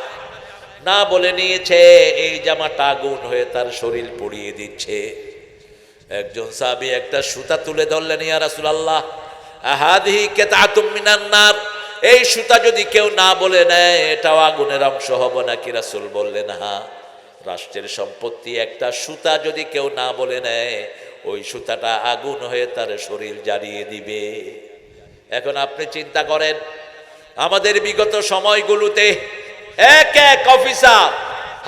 না বলে নিয়েছে। এই জামাটা আগুন হয়ে তার শরীর পুড়িয়ে দিচ্ছে। একজন সাহাবী একটা সুতা তুলে ধরলেন, ইয়া রাসূলুল্লাহ, আহাদিহি কিতাতুম মিনান নার, এই সুতা যদি কেউ না বলে নেয়, এটাও আগুনের অংশ হবে নাকি? রাসূল বললেন, হ্যাঁ। রাষ্ট্রের সম্পত্তি একটা সুতা যদি কেউ না বলে নেয়, ওই সুতাটা আগুন হয়ে তার শরীর জ্বালিয়ে দিবে। এখন আপনি চিন্তা করেন, আমাদের বিগত সময়গুলোতে এক এক অফিসার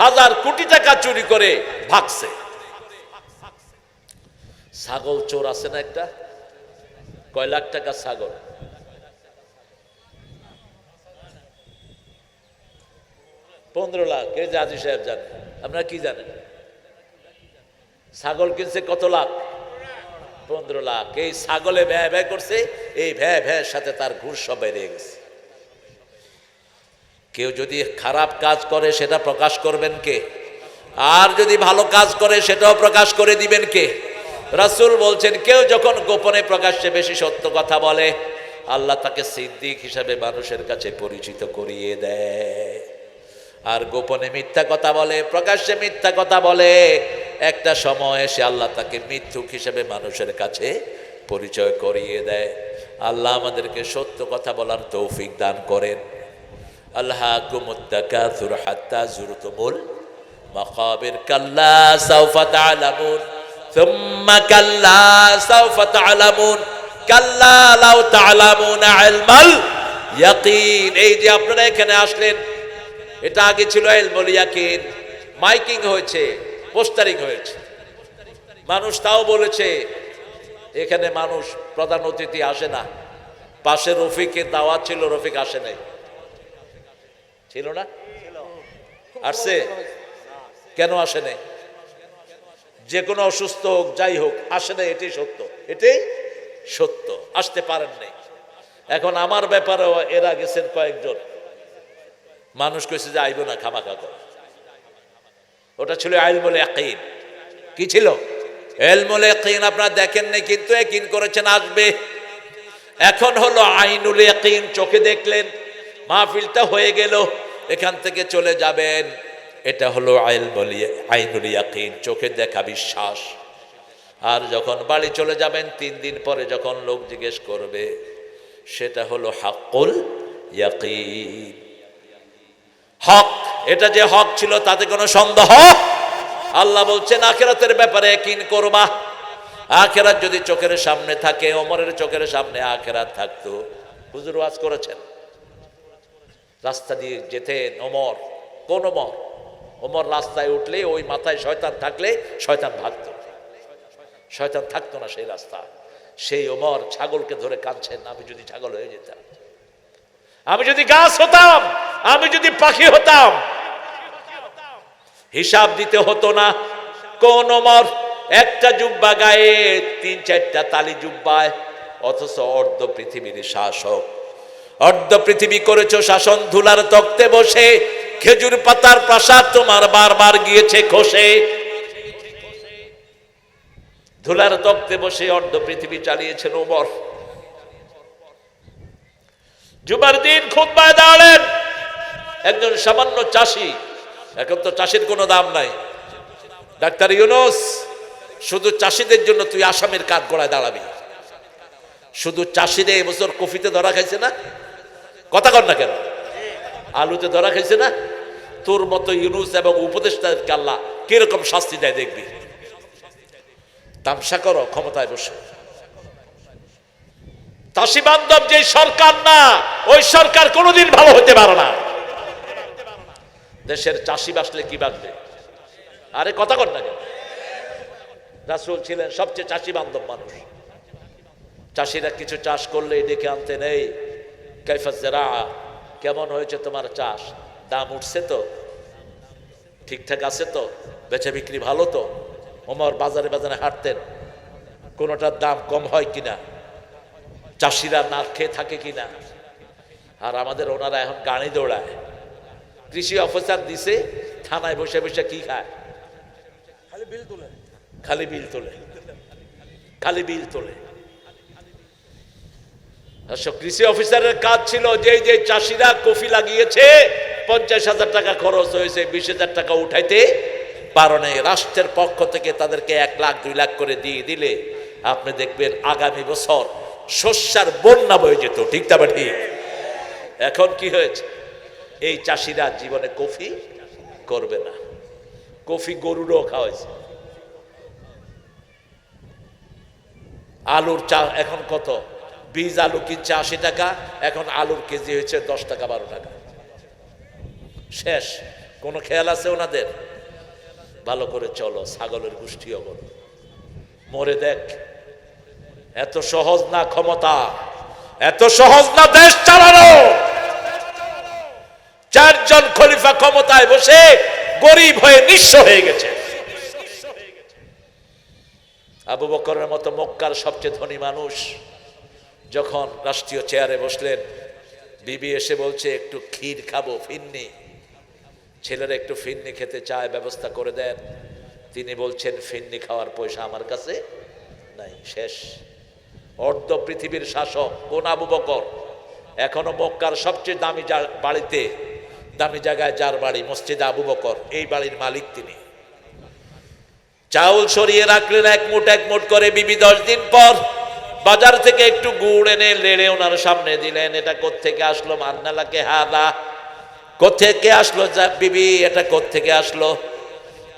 1000 কোটি টাকা চুরি করে ভাগছে। ছাগল চোর আছে না একটা, কয় লাখ টাকা ছাগল? 15 লাখ। এই যে আজি সাহেব জানেন, আপনারা কি জানেন? ছাগল কিনছে কত লাখ? 15 লাখ। এই ছাগলে ভ্যা ভ্যা করছে, এই ভ্যা ভ্যার সাথে তার ঘুষ সব বেরিয়ে গেছে। কেউ যদি খারাপ কাজ করে সেটা প্রকাশ করবেন কে? আর যদি ভালো কাজ করে সেটাও প্রকাশ করে দিবেন কে? রাসূল বলছেন, কেউ যখন গোপনে প্রকাশ্যে বেশি সত্য কথা বলে, আল্লাহ তাকে সিদ্দিক হিসাবে মানুষের কাছে পরিচিত করিয়ে দেয়। আর গোপনে মিথ্যা কথা বলে, প্রকাশ্যে মিথ্যা কথা বলে, একটা সময় এসে আল্লাহ তাকে মিথ্যুক হিসেবে মানুষের কাছে পরিচয় করিয়ে দেয়। আল্লাহ আমাদেরকে সত্য কথা বলার তৌফিক দান করেন। আলহাকুমুত তাকাসুর হাত্তা যুরতুমুল মাকাবির, কাল্লা সাওফা তা'লামুন সুম্মা কাল্লা সাওফা তা'লামুন কাল্লা লাউ তা'লামুনা ইলমাল ইয়াকিন। এই যে আপনারা এখানে আসলেন, এটা আগে ছিল ইলমুল ইয়াকিন। মাইকিং হয়েছে, পোস্টারিং হয়েছে, মানুষ তাও বলেছে এখানে মানুষ প্রধান অতিথি আসে না। পাশে রফিকের দাওয়াত ছিল, রফিক আসে নাই, ছিল না? আসছে? কেন আসে নাই? যে কোনো অসুস্থ হোক, যাই হোক, আসে নাই, এটাই সত্য, এটাই সত্য, আসতে পারেন নাই। এখন আমার ব্যাপারেও এরা গেছেন কয়েকজন, মানুষ কইছে যে আইব না, খামাখা করে। ওটা ছিল ইলমুল ইয়াকিন। কি ছিল? ইলমুল ইয়াকিন। আপনারা দেখেন নাই, কিন্তু ইয়াকিন করেছেন আসবে। এখন হলো আইনুল ইয়াকিন, চোখে দেখলেন, মাহফিলটা হয়ে গেল, এখান থেকে চলে যাবেন, এটা হলো আইনুল ইয়াকিন, চোখে দেখা বিশ্বাস। আর যখন বাড়ি চলে যাবেন 3 দিন পরে যখন লোক জিজ্ঞেস করবে, সেটা হলো হাক্কুল ইয়াকিন। হক, এটা যে হক ছিল তাতে কোনো সন্দেহ। আল্লাহ বলছেন আখিরাতের ব্যাপারে ইয়াকিন করবা। আখিরাত যদি চোখের সামনে থাকে, ওমরের চোখের সামনে আখিরাত থাকতো, হুজুর ওয়াজ করেছেন, রাস্তা দিয়ে যেতেন ওমর। কোন ওমর? ওমর রাস্তায় উঠলে ওই মাথায় শয়তান থাকলে শয়তান ভাগতো, শয়তান থাকতো না সেই রাস্তা। সেই ওমর ছাগলকে ধরে কাঁদছেন, আমি যদি ছাগল হয়ে যেতাম, আমি যদি গাছ হতাম, আমি যদি পাখি হতাম, হিসাব দিতে হতো না। কোন ওমর? একটা জুব্বা গায়ে, 3-4টা তালি জুব্বায়, অথচ অর্ধ পৃথিবীর শাসক। অর্ধ পৃথিবী করেছো শাসন, ধুলার তক্তে বসে, খেজুর পাতার প্রাসাদ তোমার বারবার গিয়েছে খসে। ধুলার তক্তে বসে অর্ধ পৃথিবী চালিয়েছেন ওমর। জুমার দিন খুতবায় দাঁড়ালেন একজন সামান্য চাষি। এখন তো চাষির কোনো দাম নাই। ডাক্তার ইউনূস, শুধু চাষিদের জন্য তুই আসামের কাঠ গড়ায় দাঁড়াবি। শুধু চাষিদের এবছর কফিতে ধরা খাইছে না? কথা কর না কেন? আলুতে ধরা খাইছে না? তোর মতো ইউনূস এবং উপদেষ্টাদেরকে আল্লাহ কিরকম শাস্তি দেয় দেখবি। তামসা করো ক্ষমতায় বসে। চাষি বান্ধব যে সরকার না, ওই সরকার কোনোদিন ভালো হতে পারে না। দেশের চাষি বাঁচলে কি বাঁচবে? আরে কথা কর না কেন? রাসূল ছিলেন সবচেয়ে চাষি বান্ধব মানুষ। চাষিরা কিছু চাষ করলে ডেকে আনতেন, এই কাইফা যারা, কেমন হয়েছে তোমার চাষ? দাম উঠছে তো? ঠিকঠাক আছে তো? বেচা বিক্রি ভালো তো? ওমর বাজারে বাজারে হাঁটতেন, কোনোটার দাম কম হয় কিনা, চাষিরা না খেয়ে থাকে কিনা। আর আমাদের ওনারা এখন গাড়ি দৌড়ায়। কৃষি অফিসার দিছে, থানায় বসে বসে কি খায়? খালি বিল তোলে, খালি বিল তোলে, খালি বিল তোলে। কৃষি অফিসারের কাজ ছিল যে যে চাষিরা কফি লাগিয়েছে, 50,000 টাকা খরচ হয়েছে, 20,000 টাকা উঠাইতে পারো নাই, রাষ্ট্রের পক্ষ থেকে তাদেরকে 1 লাখ 2 লাখ করে দিয়ে দিলে আপনি দেখবেন আগামী বছর শস্যার বন্যা বয়ে যেত। ঠিক তা ঠিক? এখন কি হয়েছে? এই চাষিরা জীবনে কফি করবে না। কফি গরুরও খাওয়াইছে। আলুর চা এখন কত? বীজ আলু কিনছে 80 টাকা, এখন আলুর কেজি হয়েছে 10 টাকা 12 টাকা। শেষ। কোনো খেয়াল আছে ওনাদের? ভালো করে চলো, ছাগলের গোষ্ঠীও বলো, মরে দেখ। এত সহজ না ক্ষমতা, এত সহজ না দেশ চালানো। 4 জন খলিফা ক্ষমতায় বসে গরিব হয়ে নিঃস্ব হয়ে গেছে। আবু বকরের মতো মক্কার সবচেয়ে ধনী মানুষ যখন রাষ্ট্রীয় চেয়ারে বসলেন, বিবি এসে বলছে একটু ক্ষীর খাবো, ফিন্নি। ছেলেরা একটু ফিন্নি খেতে চায়, ব্যবস্থা করে দেন। তিনি বলছেন ফিন্নি খাওয়ার পয়সা আমার কাছে নাই, শেষ। অর্ধ পৃথিবীর শাসক কোন আবু বকর, এখনো মক্কার সবচেয়ে দামি বাড়িতে, দামি জায়গায় যার বাড়ি, মসজিদে আবু বকর, এই বাড়ির মালিক তিনি। চাউল সরিয়ে রাখলেন এক মুঠ করে। বিবি 10 দিন পর বাজার থেকে একটু গুড় এনে লেড়ে ওনার সামনে দিলেন। এটা কোত্থেকে আসলো? মান্নালাকে হাদা, কোত্থেকে আসলো বিবি, এটা কোত্থেকে আসলো?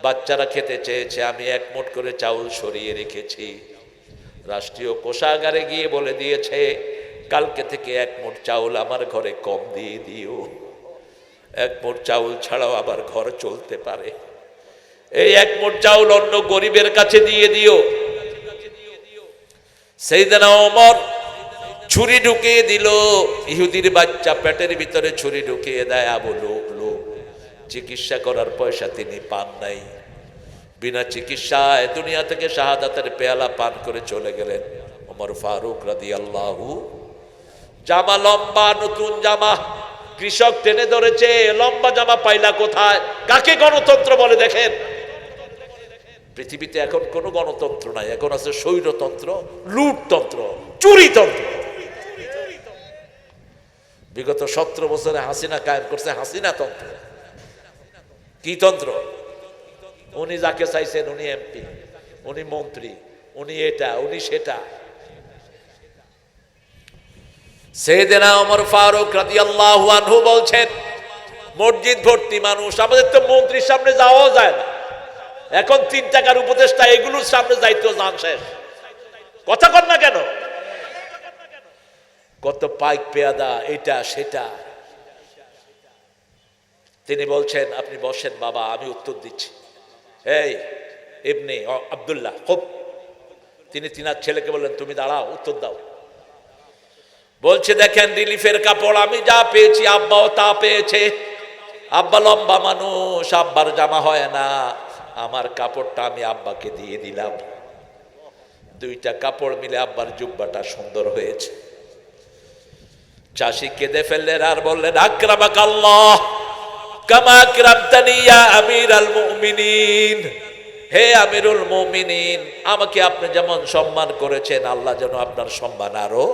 বাচ্চারা খেতে চেয়েছে, আমি 1 মুঠ করে চাউল সরিয়ে রেখেছি। রাষ্ট্রীয় কোষাগারে গিয়ে বলে দিয়েছে কালকে থেকে 1 মুঠ চাউল আমার ঘরে কম দিয়ে দিও। 1 মুঠ চাউল ছাড়াও আবার ঘর চলতে পারে, এই 1 মুঠ চাউল অন্য গরিবের কাছে দিয়ে দিও। সাইয়েদনা ওমর ছুরি ঢুকিয়ে দিল, ইহুদির বাচ্চা পেটের ভিতরে ছুরি ঢুকিয়ে দেয়। আবু লোক চিকিৎসা করার পয়সা তিনি পান নাই, বিনা চিকিৎসায় দুনিয়া থেকে শাহাদাতের পেয়ালা পান করে চলে গেলেন। ওমর ফারুক রাদিয়াল্লাহু, জামা লম্বা, নতুন জামা, কৃষক টেনে ধরেছে, লম্বা জামা পাইলা কোথায়? কাকে গণতন্ত্র বলে দেখেন? পৃথিবীতে এখন কোনো গণতন্ত্র নাই, এখন আছে স্বৈরতন্ত্র, লুটতন্ত্র, চুরিতন্ত্র। বিগত 17 বছরে হাসিনা কায়েম করছে হাসিনা তন্ত্র। কি তন্ত্র? উনি যাকে চাইছেন উনি এমপি, উনি মন্ত্রী, উনি এটা, উনি সেটা। সাইয়েদনা ওমর ফারুক রাদিয়াল্লাহু আনহু বলছেন, মসজিদ ভর্তি মানুষ, আমাদের তো মন্ত্রীর সামনে যাওয়াও যায় না। এখন 3 টাকার উপদেষ্টা, এগুলোর সামনে যাইতো জান শেষ। কথা কর না কেন? কত পাইক পেয়াদা, এটা সেটা। তিনি বলছেন আপনি বসেন বাবা, আমি উত্তর দিচ্ছি। এই ইবনে আব্দুল্লাহ খুব, তিনি তিনার ছেলেকে বললেন তুমি দাঁড়াও, উত্তর দাও। বলছে দেখেন রিলিফের কাপড় আমি যা পেয়েছি আব্বাও তা পেয়েছে। আব্বা লম্বা মানুষ, আব্বার জামা হয় না, আমার কাপড়টা আমি আব্বাকে দিয়ে দিলাম। 2টা কাপড় মিলে আব্বার জুব্বাটা সুন্দর হয়েছে। চাষি কেঁদে ফেললেন আর বললেন আকরামাকাল্লাহ কামা আকরামতানি ইয়া আমিরাল মুমিনিন, হে আমিরুল মুমিনিন, আমাকে আপনি যেমন সম্মান করেছেন আল্লাহ যেন আপনার সম্মান আরো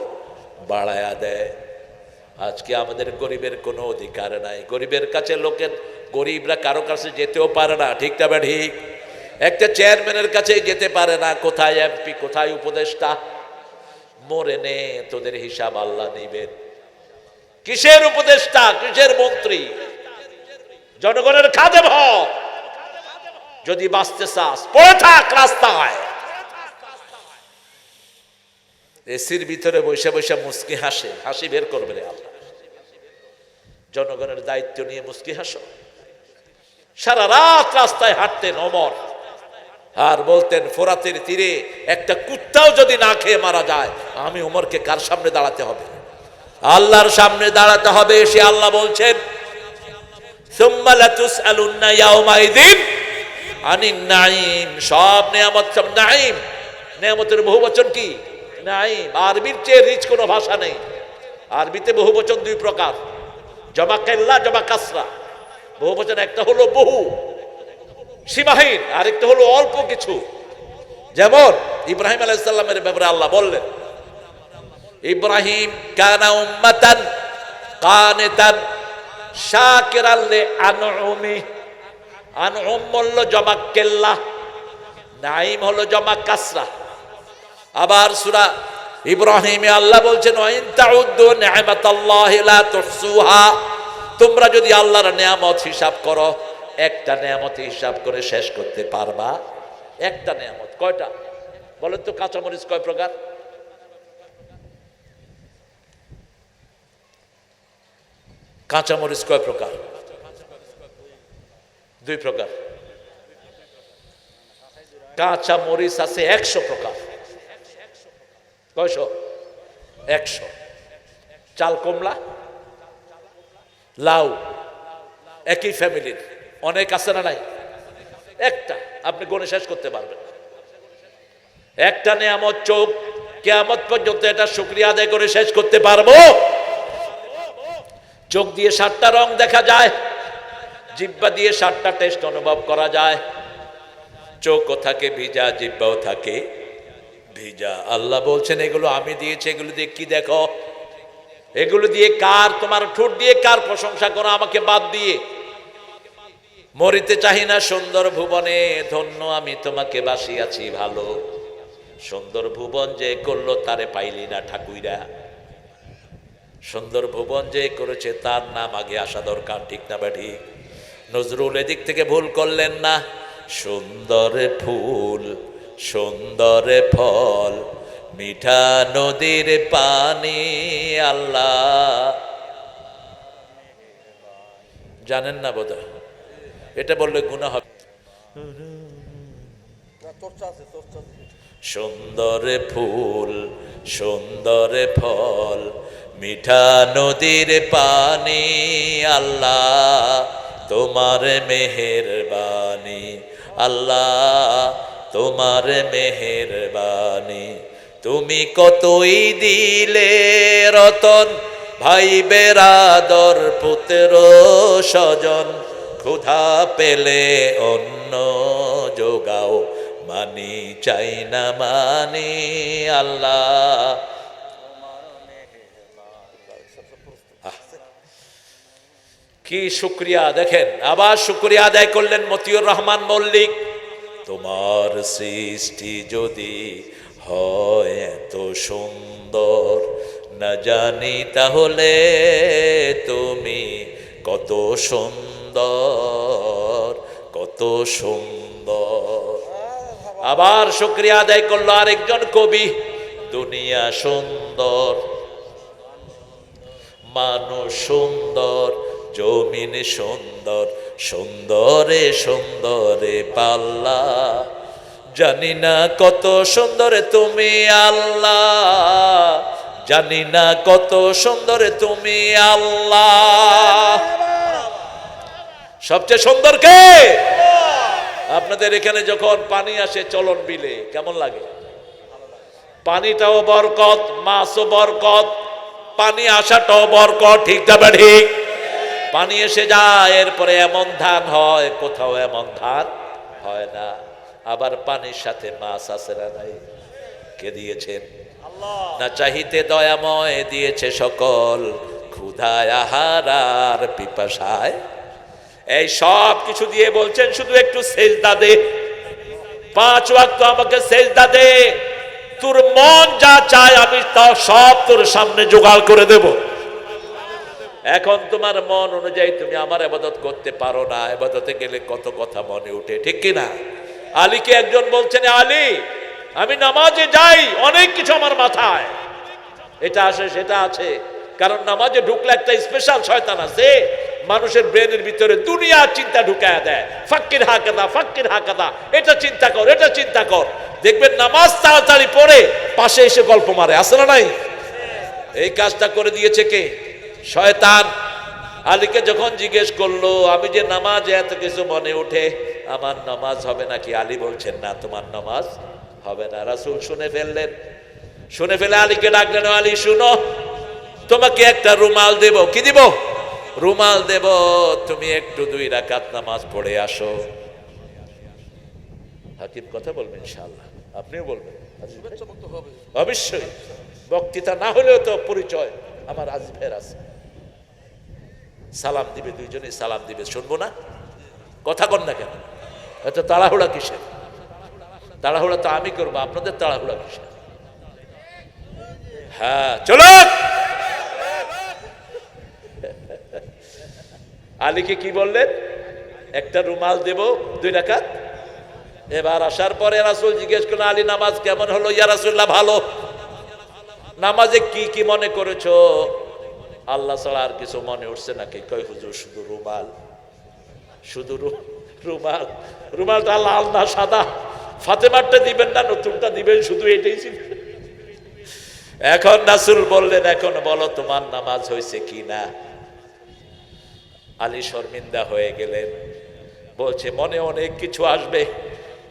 বাড়ায়া দেয়। আজকে আমাদের গরিবের কোনো অধিকার নাই, গরিবের কাছে লোকের, গরিবরা কারো কাছে যেতেও পারে না, ঠিক না? ঠিক। একটা চেয়ারম্যানের কাছে যেতে পারে না, কোথায় এমপি, কোথায় উপদেষ্টা? মরে নে, তোদের হিসাব আল্লাহ নিবেন। কিসের উপদেষ্টা, কিসের মন্ত্রী? জনগণের খাদেম হ। যদি বাঁচতে চাস পড়ে থাক রাস্তায়, এসির ভিতরে বসে বসে মুস্কি হাসে, হাসি বের করবে রে আল্লাহ। জনগণের দায়িত্ব নিয়ে মুস্কি হাসো। সারা রাত রাস্তায় হাঁটতেন ওমর, আর বলতেন ফোরাতের তীরে একটা কুত্তাও যদি না খেয়ে মারা যায়, আমি ওমরকে কার সামনে দাঁড়াতে হবে? আল্লাহর সামনে দাঁড়াতে হবে। সে আল্লাহ বলছেন সুম্মা লাতুসআলুন্না ইয়াওমাইযিন আনিন নাঈম, সব নেয়ামত সব নাঈম। নেয়ামতের বহুবচন কি? নাঈম। আরবির চেয়ে রিচ কোনো ভাষা নেই। আরবিতে বহুবচন 2 প্রকার, জমা কেল্লা, জমা কাসরা। বহুবচন একটা হলো বহু, সীমাহীন, আরেকটা হলো অল্প কিছু। যেমন ইব্রাহিম আলাইহিস সালামের ব্যাপারে আল্লাহ বললেন ইব্রাহিম কানা উম্মাতান কানিতান শাকিরান লিআনউমি। আনউম হলো জমা কেল্লা, নাঈম হলো জমা কাসরা। আবার সূরা ইব্রাহিমে আল্লাহ বলছেন ওয়াইন তাউদ্দু নি'মাতাল্লাহি লা তুহসুহা, তোমরা যদি আল্লাহর নিয়ামত হিসাব করো, একটা নিয়ামত হিসাব করে শেষ করতে পারবা? একটা নিয়ামত কয়টা বলেন তো? কাঁচামরিচ কয় প্রকার? কাঁচামরিচ কয় প্রকার? 2 প্রকার। কাঁচামরিচ আছে 100 প্রকার। কয়শো? 100। চাল কমলা, লাউ একই ফ্যামিলির, অনেক আছে না নাই? একটা, আপনি গণে শেষ করতে পারবেন। একটা নিয়ামত চোখ, কিয়ামত পর্যন্ত এটা শুকরিয়া আদায় করে শেষ করতে পারবো? চোখ দিয়ে 7টা রং দেখা যায়, জিহ্বা দিয়ে 7টা টেস্ট অনুভব করা যায়। চোখও থাকে ভিজা, জিহ্বাও থাকে ভিজা। আল্লাহ বলছেন এগুলো আমি দিয়েছি, এগুলো দিয়ে কি দেখো? এগুলো দিয়ে কার, তোমার ঠোঁট দিয়ে কার প্রশংসা করো আমাকে বাদ দিয়ে? মরিতে চাহি না সুন্দর ভুবনে, ধন্য আমি তোমাকে বাসিয়াছি ভালো। সুন্দর ভুবন যে করলো তারে পাইলি না ঠাকুইরা। সুন্দর ভুবন যে করেছে তার নাম আগে আসা দরকার, ঠিক না বেঠি? নজরুল এদিক থেকে ভুল করলেন না। সুন্দর ফুল, সুন্দর ফল, মিঠা নদীর পানি, আল্লাহ জানেন না বোধহয়, এটা বললে গুনাহ হবে। সুন্দর ফুল, সুন্দর ফল, মিঠা নদীর পানি, আল্লাহ তোমার মেহেরবানি, আল্লাহ তোমার মেহেরবানি। তুমি কতই দিলে রতন, ভাই বেরাদর পুত্র স্বজন, ক্ষুধা পেলে অন্ন যোগাও, মানি চাই না মানি, আল্লাহ। কি শুকরিয়া দেখেন, আবার শুকরিয়া আদায় করলেন মতিউর রহমান মল্লিক। তোমার সৃষ্টি যদি হয় এত সুন্দর, না জানি তাহলে তুমি কত সুন্দর, কত সুন্দর। আবার শুকরিয়া আদায় করলো আরেকজন কবি, দুনিয়া সুন্দর, মানুষ সুন্দর, জমিন সুন্দর, সুন্দরে সুন্দরে পাল্লা, জানি না কত সুন্দর তুমি আল্লাহ, জানি না কত সুন্দর তুমি আল্লাহ। সবচেয়ে সুন্দর কে? আপনাদের এখানে যখন পানি আসে চলন বিলে কেমন লাগে? পানিটাও বরকত, মাছও বরকত, পানি আসাটাও বরকত, ঠিক না ঠিক? পানি এসে যায়, এরপরে এমন ধান হয়, কোথাও এমন ধান হয় না। আবার পানির সাথে মাছ আছে না নাই? কে দিয়েছেন? না চাহিতে দয়াময় দিয়েছে সকল, ক্ষুধায় আহার আর পিপাসায়। এই সব কিছু দিয়ে বলছেন শুধু একটু সেজদা দে, 5 ওয়াক্ত আমাকে সেজদা দে, তোর মন যা চায় আমি তা সব তোর সামনে জোগাড় করে দেব। এখন তোমার মন অনুযায়ী তুমি আমার ইবাদত করতে পারো না, ইবাদতে গেলে কত কথা মনে উঠে, ঠিক কি না? আলীকে একজন বলছেন, আলী আমি নামাজে যাই, অনেক কিছু আমার মাথায়, এটা আসে সেটা আছে, কারণ নামাজে ঢুকলে একটা স্পেশাল শয়তান আছে, মানুষের ব্রেনের ভিতরে দুনিয়ার চিন্তা ঢুকায়া দেয়। ফাক্কির হাকাদা, ফাক্কির হাকাদা, এটা চিন্তা কর, এটা চিন্তা কর। দেখবেন নামাজ তাড়াতাড়ি পড়ে পাশে এসে গল্প মারে, আছে না নাই? এই কাজটা করে দিয়েছে কে? শয়তান। আলীকে যখন জিজ্ঞেস করলো, আমি যে নামাজে এত কিছু মনে উঠে, আমার নামাজ হবে নাকি? আলী বলছেন, না তোমার নামাজ হবে না। রাসূল শুনে ফেললেন, শুনে ফেলে আলীকে ডাকলেন, আলী শুনো, তোমাকে একটা রুমাল দেব। কি দিব? রুমাল দেব, তুমি একটু 2 রাকাত নামাজ পড়ে আসো। হাকিম কথা বলবেন ইনশাআল্লাহ, আপনিও বলবেন অবশ্যই, বক্তৃতা না হলেও তো পরিচয় আমার আজিফের আছে। সালাম দিবে, দুইজনেই সালাম দিবে, শুনবো না? কথা কন না কেন? এত তাড়াহুড়া কিসের? তাড়াহুড়া তো আমি করবো, আপনাদের তাড়াহুড়া কিসের? হ্যাঁ চলো। আলীকে কি বললেন? একটা রুমাল দেব, 2 রাকাত। এবার আসার পরে রাসূল জিজ্ঞেস করলেন, আলী নামাজ কেমন হলো? ইয়া রাসূলুল্লাহ ভালো। নামাজে কি কি মনে করেছো? আল্লাহ ছাড়া আর কিছু মনে উঠছে নাকি? কই হুজুর শুধু রুমাল, শুধু রুমাল। রুমালটা লাল না সাদা? ফাতেমারটা দিবেন না নতুনটা দিবেন? শুধু এটাই ছিল। এখন রাসূল বললেন, এখন বলো তোমার নামাজ হয়েছে কি না? আলী শর্মিন্দা হয়ে গেলেন, বলছে মনে অনেক কিছু আসবে,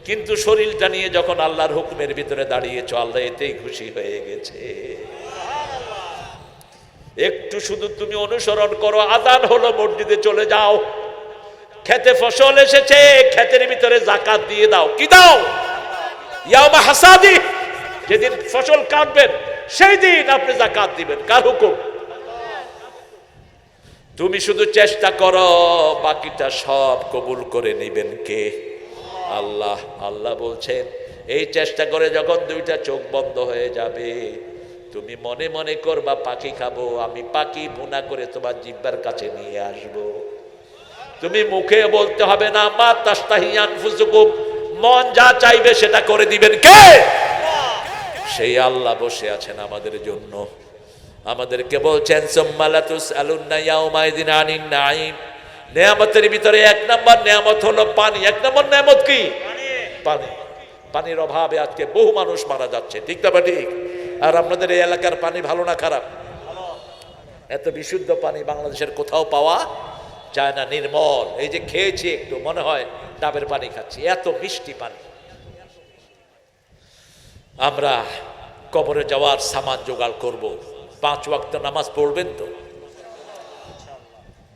কিন্তু শরীরটা নিয়ে যখন আল্লাহর হুকুমের ভিতরে দাঁড়িয়েছো, আল্লাহ এতেই খুশি হয়ে গেছে। একটু শুধু তুমি অনুসরণ করো, আযান হলো মসজিদে চলে যাও, খেতে ফসল এসেছে ক্ষেতের ভিতরে যাকাত দিয়ে দাও। কি দাও? ইয়াউমা হাসাদি, যেদিন ফসল কাটবেন সেই দিন আপনি যাকাত দিবেন। কার হুকুম? তুমি শুধু চেষ্টা করো, বাকিটা সব কবুল করে নেবেন কে? আল্লাহ। আল্লাহ বলছেন এই চেষ্টা করে যখন দুইটা চোখ বন্ধ হয়ে যাবে, তুমি মনে মনে করবা পাখি খাবো, আমি পাখি ভুনা করে তোমার জিহ্বার কাছে নিয়ে আসব। তুমি মুখে বলতে হবে না, মা তাস্তাহি আনফুসুকুম, মন যা চাইবে সেটা করে দিবেন কে? সেই আল্লাহ বসে আছেন আমাদের জন্য। আমাদেরকে বলছেন সুম্মা লাতুসআলুন্না ইয়াউমাইযিন আনিন নাঈম। নেয়ামতের ভিতরে এক নম্বর নেয়ামত হলো পানি। এক নম্বর নেয়ামত কি? পানি। পানির অভাবে আজকে বহু মানুষ মারা যাচ্ছে, ঠিক না ঠিক? আর আপনাদের এই এলাকার পানি ভালো না খারাপ? এত বিশুদ্ধ পানি বাংলাদেশের কোথাও পাওয়া যায় না, নির্মল। এই যে খেয়েছি একটু মনে হয় ডাবের পানি খাচ্ছি, এত মিষ্টি পানি। আমরা কবরে যাওয়ার সামান জোগাড় করব। 5 ওয়াক্ত নামাজ পড়বেন তো?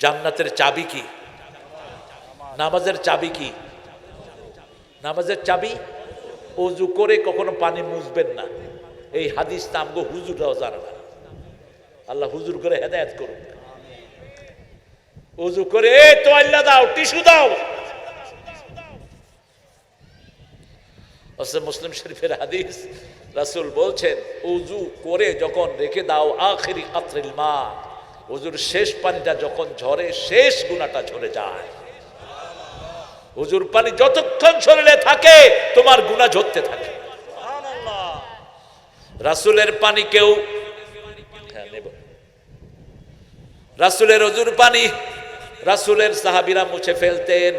জান্নাতের চাবি কি? নামাজের চাবি কি? নামাজের চাবি ওযু করে কখনো পানি মুছবেন না। এই হাদিস আমগো হুজুররাও জানে না। আল্লাহ হুজুর করে হেদায়েত করুন। ওযু করে তোয়াল্লা দাও, টিস্যু দাও। মুসলিম শরীফের হাদিস, রাসূল বলছেন ওযু করে যখন রেখে দাও আখিরি কাতরিল মা, ওযুর শেষ পানিটা যখন ঝরে শেষ গুনাহটা ঝরে যায়। ওযুর পানি যতক্ষণ শরীরে থাকে তোমার গুনাহ ঝরতে থাকে। সুবহানাল্লাহ। রাসূলের পানি কেউ নেব, রাসূলের ওযুর পানি রাসূলের সাহাবীরা মুছে ফেলতেন,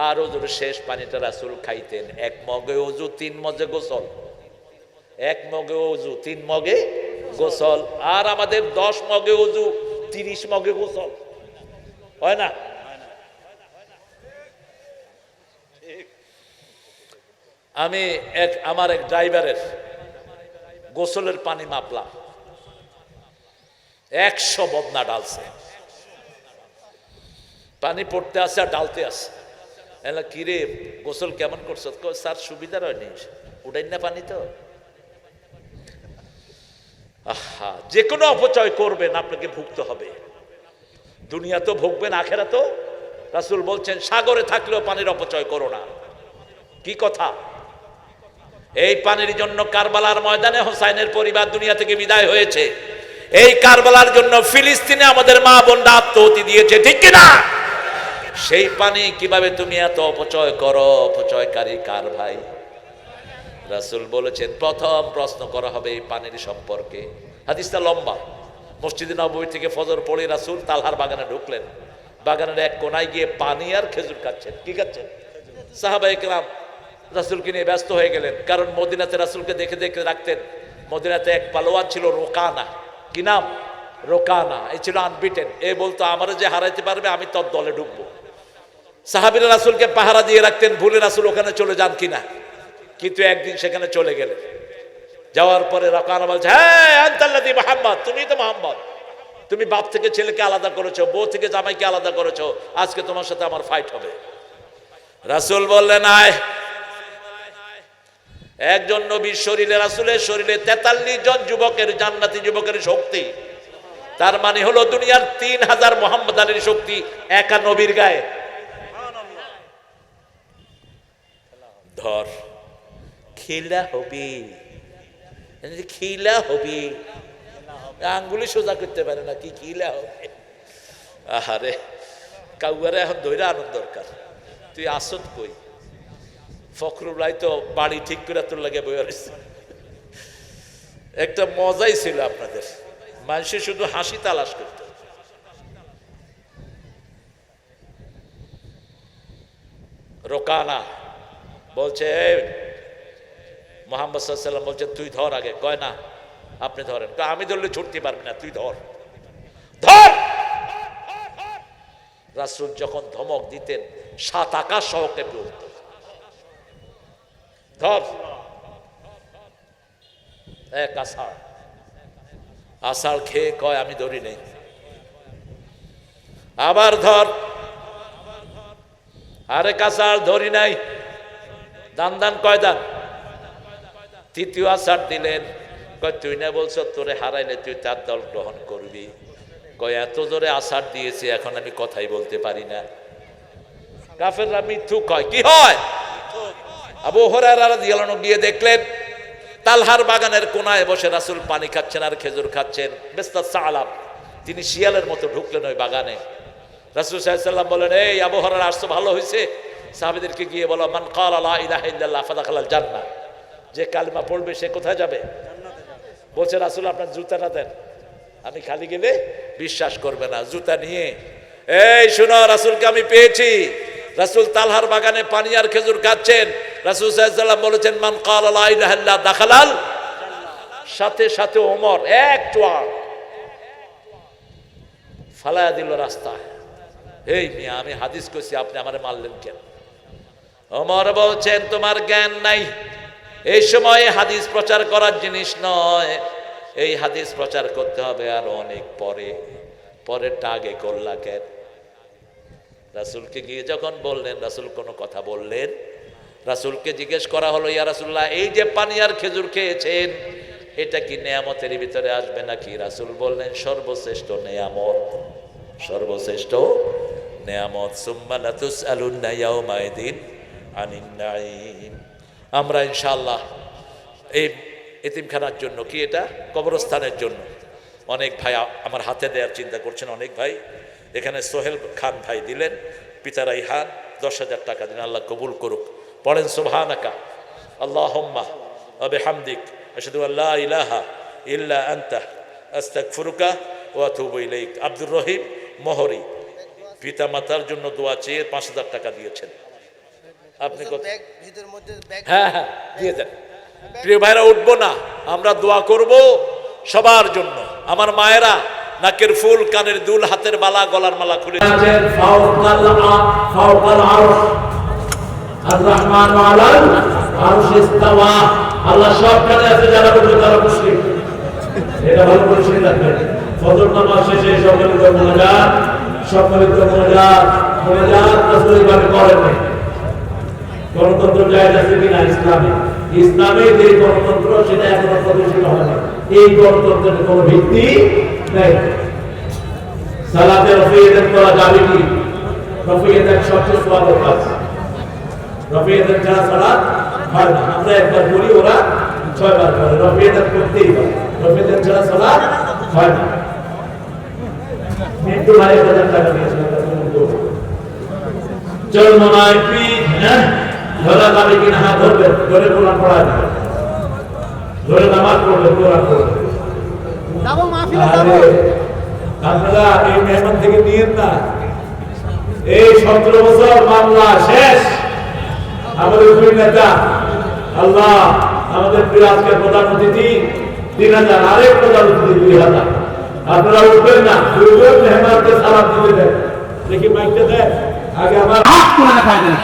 আর ওযুর শেষ পানিটা রাসূল খাইতেন। 1 মগে ওযু 3 মগে গোসল। 1 মগে ওযু 3 মগে গোসল। আর আমাদের 10 মগে ওযু 30 মগে গোসল হয় না? আমি আমার এক ড্রাইভারের গোসলের পানি মাপলাম, 100 বদনা ডালছে। পানি পড়তে আসে আর ডালতে আসে। এলা কিরে গোসল কেমন করছো? স্যার সুবিধার হয়নি, উঠাই না পানি তো। আহা, যে কোনো অপচয় করবেন আপনাকে ভুগতে হবে। দুনিয়া তো ভুগবেন, আখেরাত তো। রাসূল বলছেন সাগরে থাকলেও পানির অপচয় করো না। কি কথা? এই পানির জন্য কারবালার ময়দানে হোসাইনের পরিবার দুনিয়া থেকে বিদায় হয়েছে। এই কারবালার জন্য ফিলিস্তিনে আমাদের মা বোনরা আত্মাহুতি দিয়েছে, ঠিক কিনা? সেই পানি কিভাবে তুমি এত অপচয় করো? অপচয়কারী কার ভাই? রাসূল বলেছেন প্রথম প্রশ্ন করা হবে এই পানির সম্পর্কে। হাদিসটা লম্বা। মসজিদে নববী থেকে ফজর পড়ে রাসূল তালহার বাগানে ঢুকলেন। বাগানের এক কোনায় গিয়ে পানি আর খেজুর খাচ্ছেন। কি খাচ্ছেন? সাহাবায়ে কেরাম রাসূলকে নিয়ে ব্যস্ত হয়ে গেলেন, কারণ মদিনাতে রাসূলকে দেখে দেখে রাখতেন। মদিনাতে এক পালোয়ান ছিল রোকানা। কি নাম? রোকানা। এই ছিল আনবিটেন। এ বলতো আমারে যে হারাইতে পারবে আমি তোর দলে ঢুকবো। সাহাবীরা রাসূলকে পাহারা দিয়ে রাখতেন, ভুলে রাসূল ওখানে চলে যান কিনা। কিন্তু একদিন সেখানে চলে গেলেন। যাওয়ার পরে রোকানা বলছে, হ্যাঁ আনতাল্লাযী মুহাম্মদ, তুমি তো মুহাম্মদ। তুমি বাপ থেকে ছেলেকে আলাদা করেছো, বউ থেকে জামাইকে আলাদা করেছো, আজকে তোমার সাথে আমার ফাইট হবে। রাসূল বললেন আয়। একজন নবীর শরীরে, রাসূলের শরীরে 43 জন যুবকের, জান্নাতি যুবকের শক্তি। তার মানে হলো দুনিয়ার 3000 মুহাম্মদ আলীর শক্তি একা নবীর গায়ে। ধর খিলা হবি, খিলা হবি, আঙ্গুলি সোজা করতে পারে না, কি খিলা হবে? আহারে কাউয়ারে এখন ধৈর্য আনন্দ দরকার। তুই আসত কই? ফখরুল রায় তো বাড়ি ঠিক করে তোর লাগে বই আসছে। একটা মজাই ছিল আপনাদের, মানুষে শুধু হাসি তালাশ করত। রোকানা বলছে মুহাম্মদ সাল্লাল্লাহু আলাইহি ওয়াসাল্লাম বলছে তুই ধর আগে। কয় না আপনি ধরেন। আমি ধরলে ছুটতে পারবি না, তুই ধর ধর। রাসূল যখন ধমক দিতেন 7 আকাশ সহ কেঁপে উঠত। ধর এক আসার আষাঢ় খেয়ে কয় আমি ধরি নেই, আবার ধর, আরেক আষাঢ় ধরি নাই, দান দান কয় দান, তৃতীয় আষাঢ় দিলেন, কয় তুই না বলছ তোরে হারাইলে তুই তার দল গ্রহণ করবি, কয় এত জোরে আষাঢ় দিয়েছি এখন আমি কথাই বলতে পারি না। কাফেররা মিথ্যু কয়, কি হয়? আবু হুরায়রা রাদিয়াল্লাহু আনহু গিয়ে দেখলেন তালহার বাগানের কোনায় বসে রাসূল পানি খাচ্ছেন আর খেজুর খাচ্ছেন। বেস্তাদ সালাম, তিনি শিয়ালের মতো ঢুকলেন ওই বাগানে। রাসূল সাল্লাল্লাহু আলাইহি ওয়াসাল্লাম বলেন, এই আবু হুরায়রা আসছো, ভালো হয়েছে, সাহাবীদেরকে গিয়ে বলো মান ক্বালা লা ইলাহা ইল্লাল্লাহ ফাদাখালাল জান্নাহ, যে কালিমা পড়বে সে কোথায় যাবে? বলছে রাসূল আপনার জুতাটা দেন, আমি খালি গেলে বিশ্বাস করবে না, জুতা নিয়ে এই শুনো রাসূলকে আমি পেয়েছি। রাসূল তালহার বাগানে পানি আর খেজুর খাচ্ছেন। রাসূল সাল্লাল্লাহু আলাইহি ওয়াসাল্লাম বলেছেন মান ক্বালা লা ইলাহা ইল্লাল্লাহ দাখালাল, সাথে সাথে ওমর এক চোয়ার ফালায়া দিল রাস্তায়। এই মিয়া আমি হাদিস কইছি আপনি আমারে মারলেন কেন? ওমর বলছেন তোমার জ্ঞান নাই, এই সময় হাদিস প্রচার করার জিনিস নয়, এই হাদিস প্রচার করতে হবে আর অনেক পরে, পরেরটা আগে করলা কেন? রাসূলকে গিয়ে যখন বললেন, রাসূল কোনো কথা বললেন? রাসূলকে জিজ্ঞেস করা হলো, ইয়া রাসূলুল্লাহ এই যে পানি আর খেজুর খেয়েছেন এটা কি নেয়ামতের ভিতরে আসবে নাকি? রাসূল বললেন সর্বশ্রেষ্ঠ নেয়ামত, সর্বশ্রেষ্ঠ নেয়ামত। সুম্মা লাতুসআলুন্না ইয়াওমাইদিন আনিন নাঈম। আমরা ইনশাআল্লাহ এই এতিমখানার জন্য, কি এটা কবরস্থানের জন্য, অনেক ভাই আমার হাতে দেওয়ার চিন্তা করছেন, অনেক ভাই এখানে সোহেল খান ভাই দিলেন, পিতা রাইহান 10,000 টাকা দিলেন, আল্লাহ কবুল করুক। পড়েন সুবহানাকা আল্লাহুম্মা ওয়া বিহামদিক আশহাদু আল্লা ইলাহা ইল্লা আনতা আস্তাগফিরুকা ওয়া আতুবু ইলাইক। আব্দুর রহিম মোহরি পিতা মাতার জন্য দোয়া চেয়ে 5,000 টাকা দিয়েছেন। আপনি কত? হ্যাঁ হ্যাঁ দিয়ে দেন। প্রিয় ভাইরা উঠবো না, আমরা দোয়া করব সবার জন্য। আমার মায়েরা নাকের ফুল, কানের দুল, হাতের বালা, গলার মালা খুলে আছেন। ফাওকাল আরশ আর রহমান আলাল আরশ ইস্তাওয়া। আল্লাহ সবখানে আছে, যারা বলবে তারা মুসলিম, এটা ভালো করে শুনে রাখবেন। ফজর নামাজ শেষে সম্মিলিত মোনাজাত, সম্মিলিত মোনাজাত রাসূলভাবে করেন নাই। গণতন্ত্র জায়েজ আছে কিনা ইসলামে? ইসলামে যে গণতন্ত্র সেটা এখনো প্রতিষ্ঠিত হয় না। এই গণতন্ত্রের কোনো ভিত্তি নেই। সালাতে রফিয়ত করা যাবে কি? রফিয়ত সবচেয়ে সওয়াবের কাজ। রফিয়ত ছাড়া সালাত হয় না। আমরা একবার বলি, ওরা 6 বার করে। রফিয়ত করতেই হবে, রফিয়ত ছাড়া সালাত হয় না। মৃত্যু ভাই 1000 টাকা দিয়েছিলেন, চল মনায় পিঠ, হ্যাঁ ধরা যাবে কিনা? হাত ধরবে, ধরে কোরআন পড়া যাবে, ধরে নামাজ পড়বে, কোরআন পড়বে। আপনারা এই মেহমান থেকে নিয়েন না। এই 17 বছর মামলা শেষ। আমাদের দুই নেতা, আল্লাহ আমাদের প্রিয় আজকের প্রধান অতিথি 3000, আরেক প্রধান অতিথি 2000। আপনারা উঠবেন না, দুইজন মেহমানকে সালাম দিতে দেন। দেখি মাইকটা দেন আগে, আমার হাত তুলে দেখায় দেন।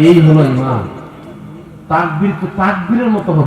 এই হলো ইমান। তাকবীর তো তাকবীরের মতো হবে।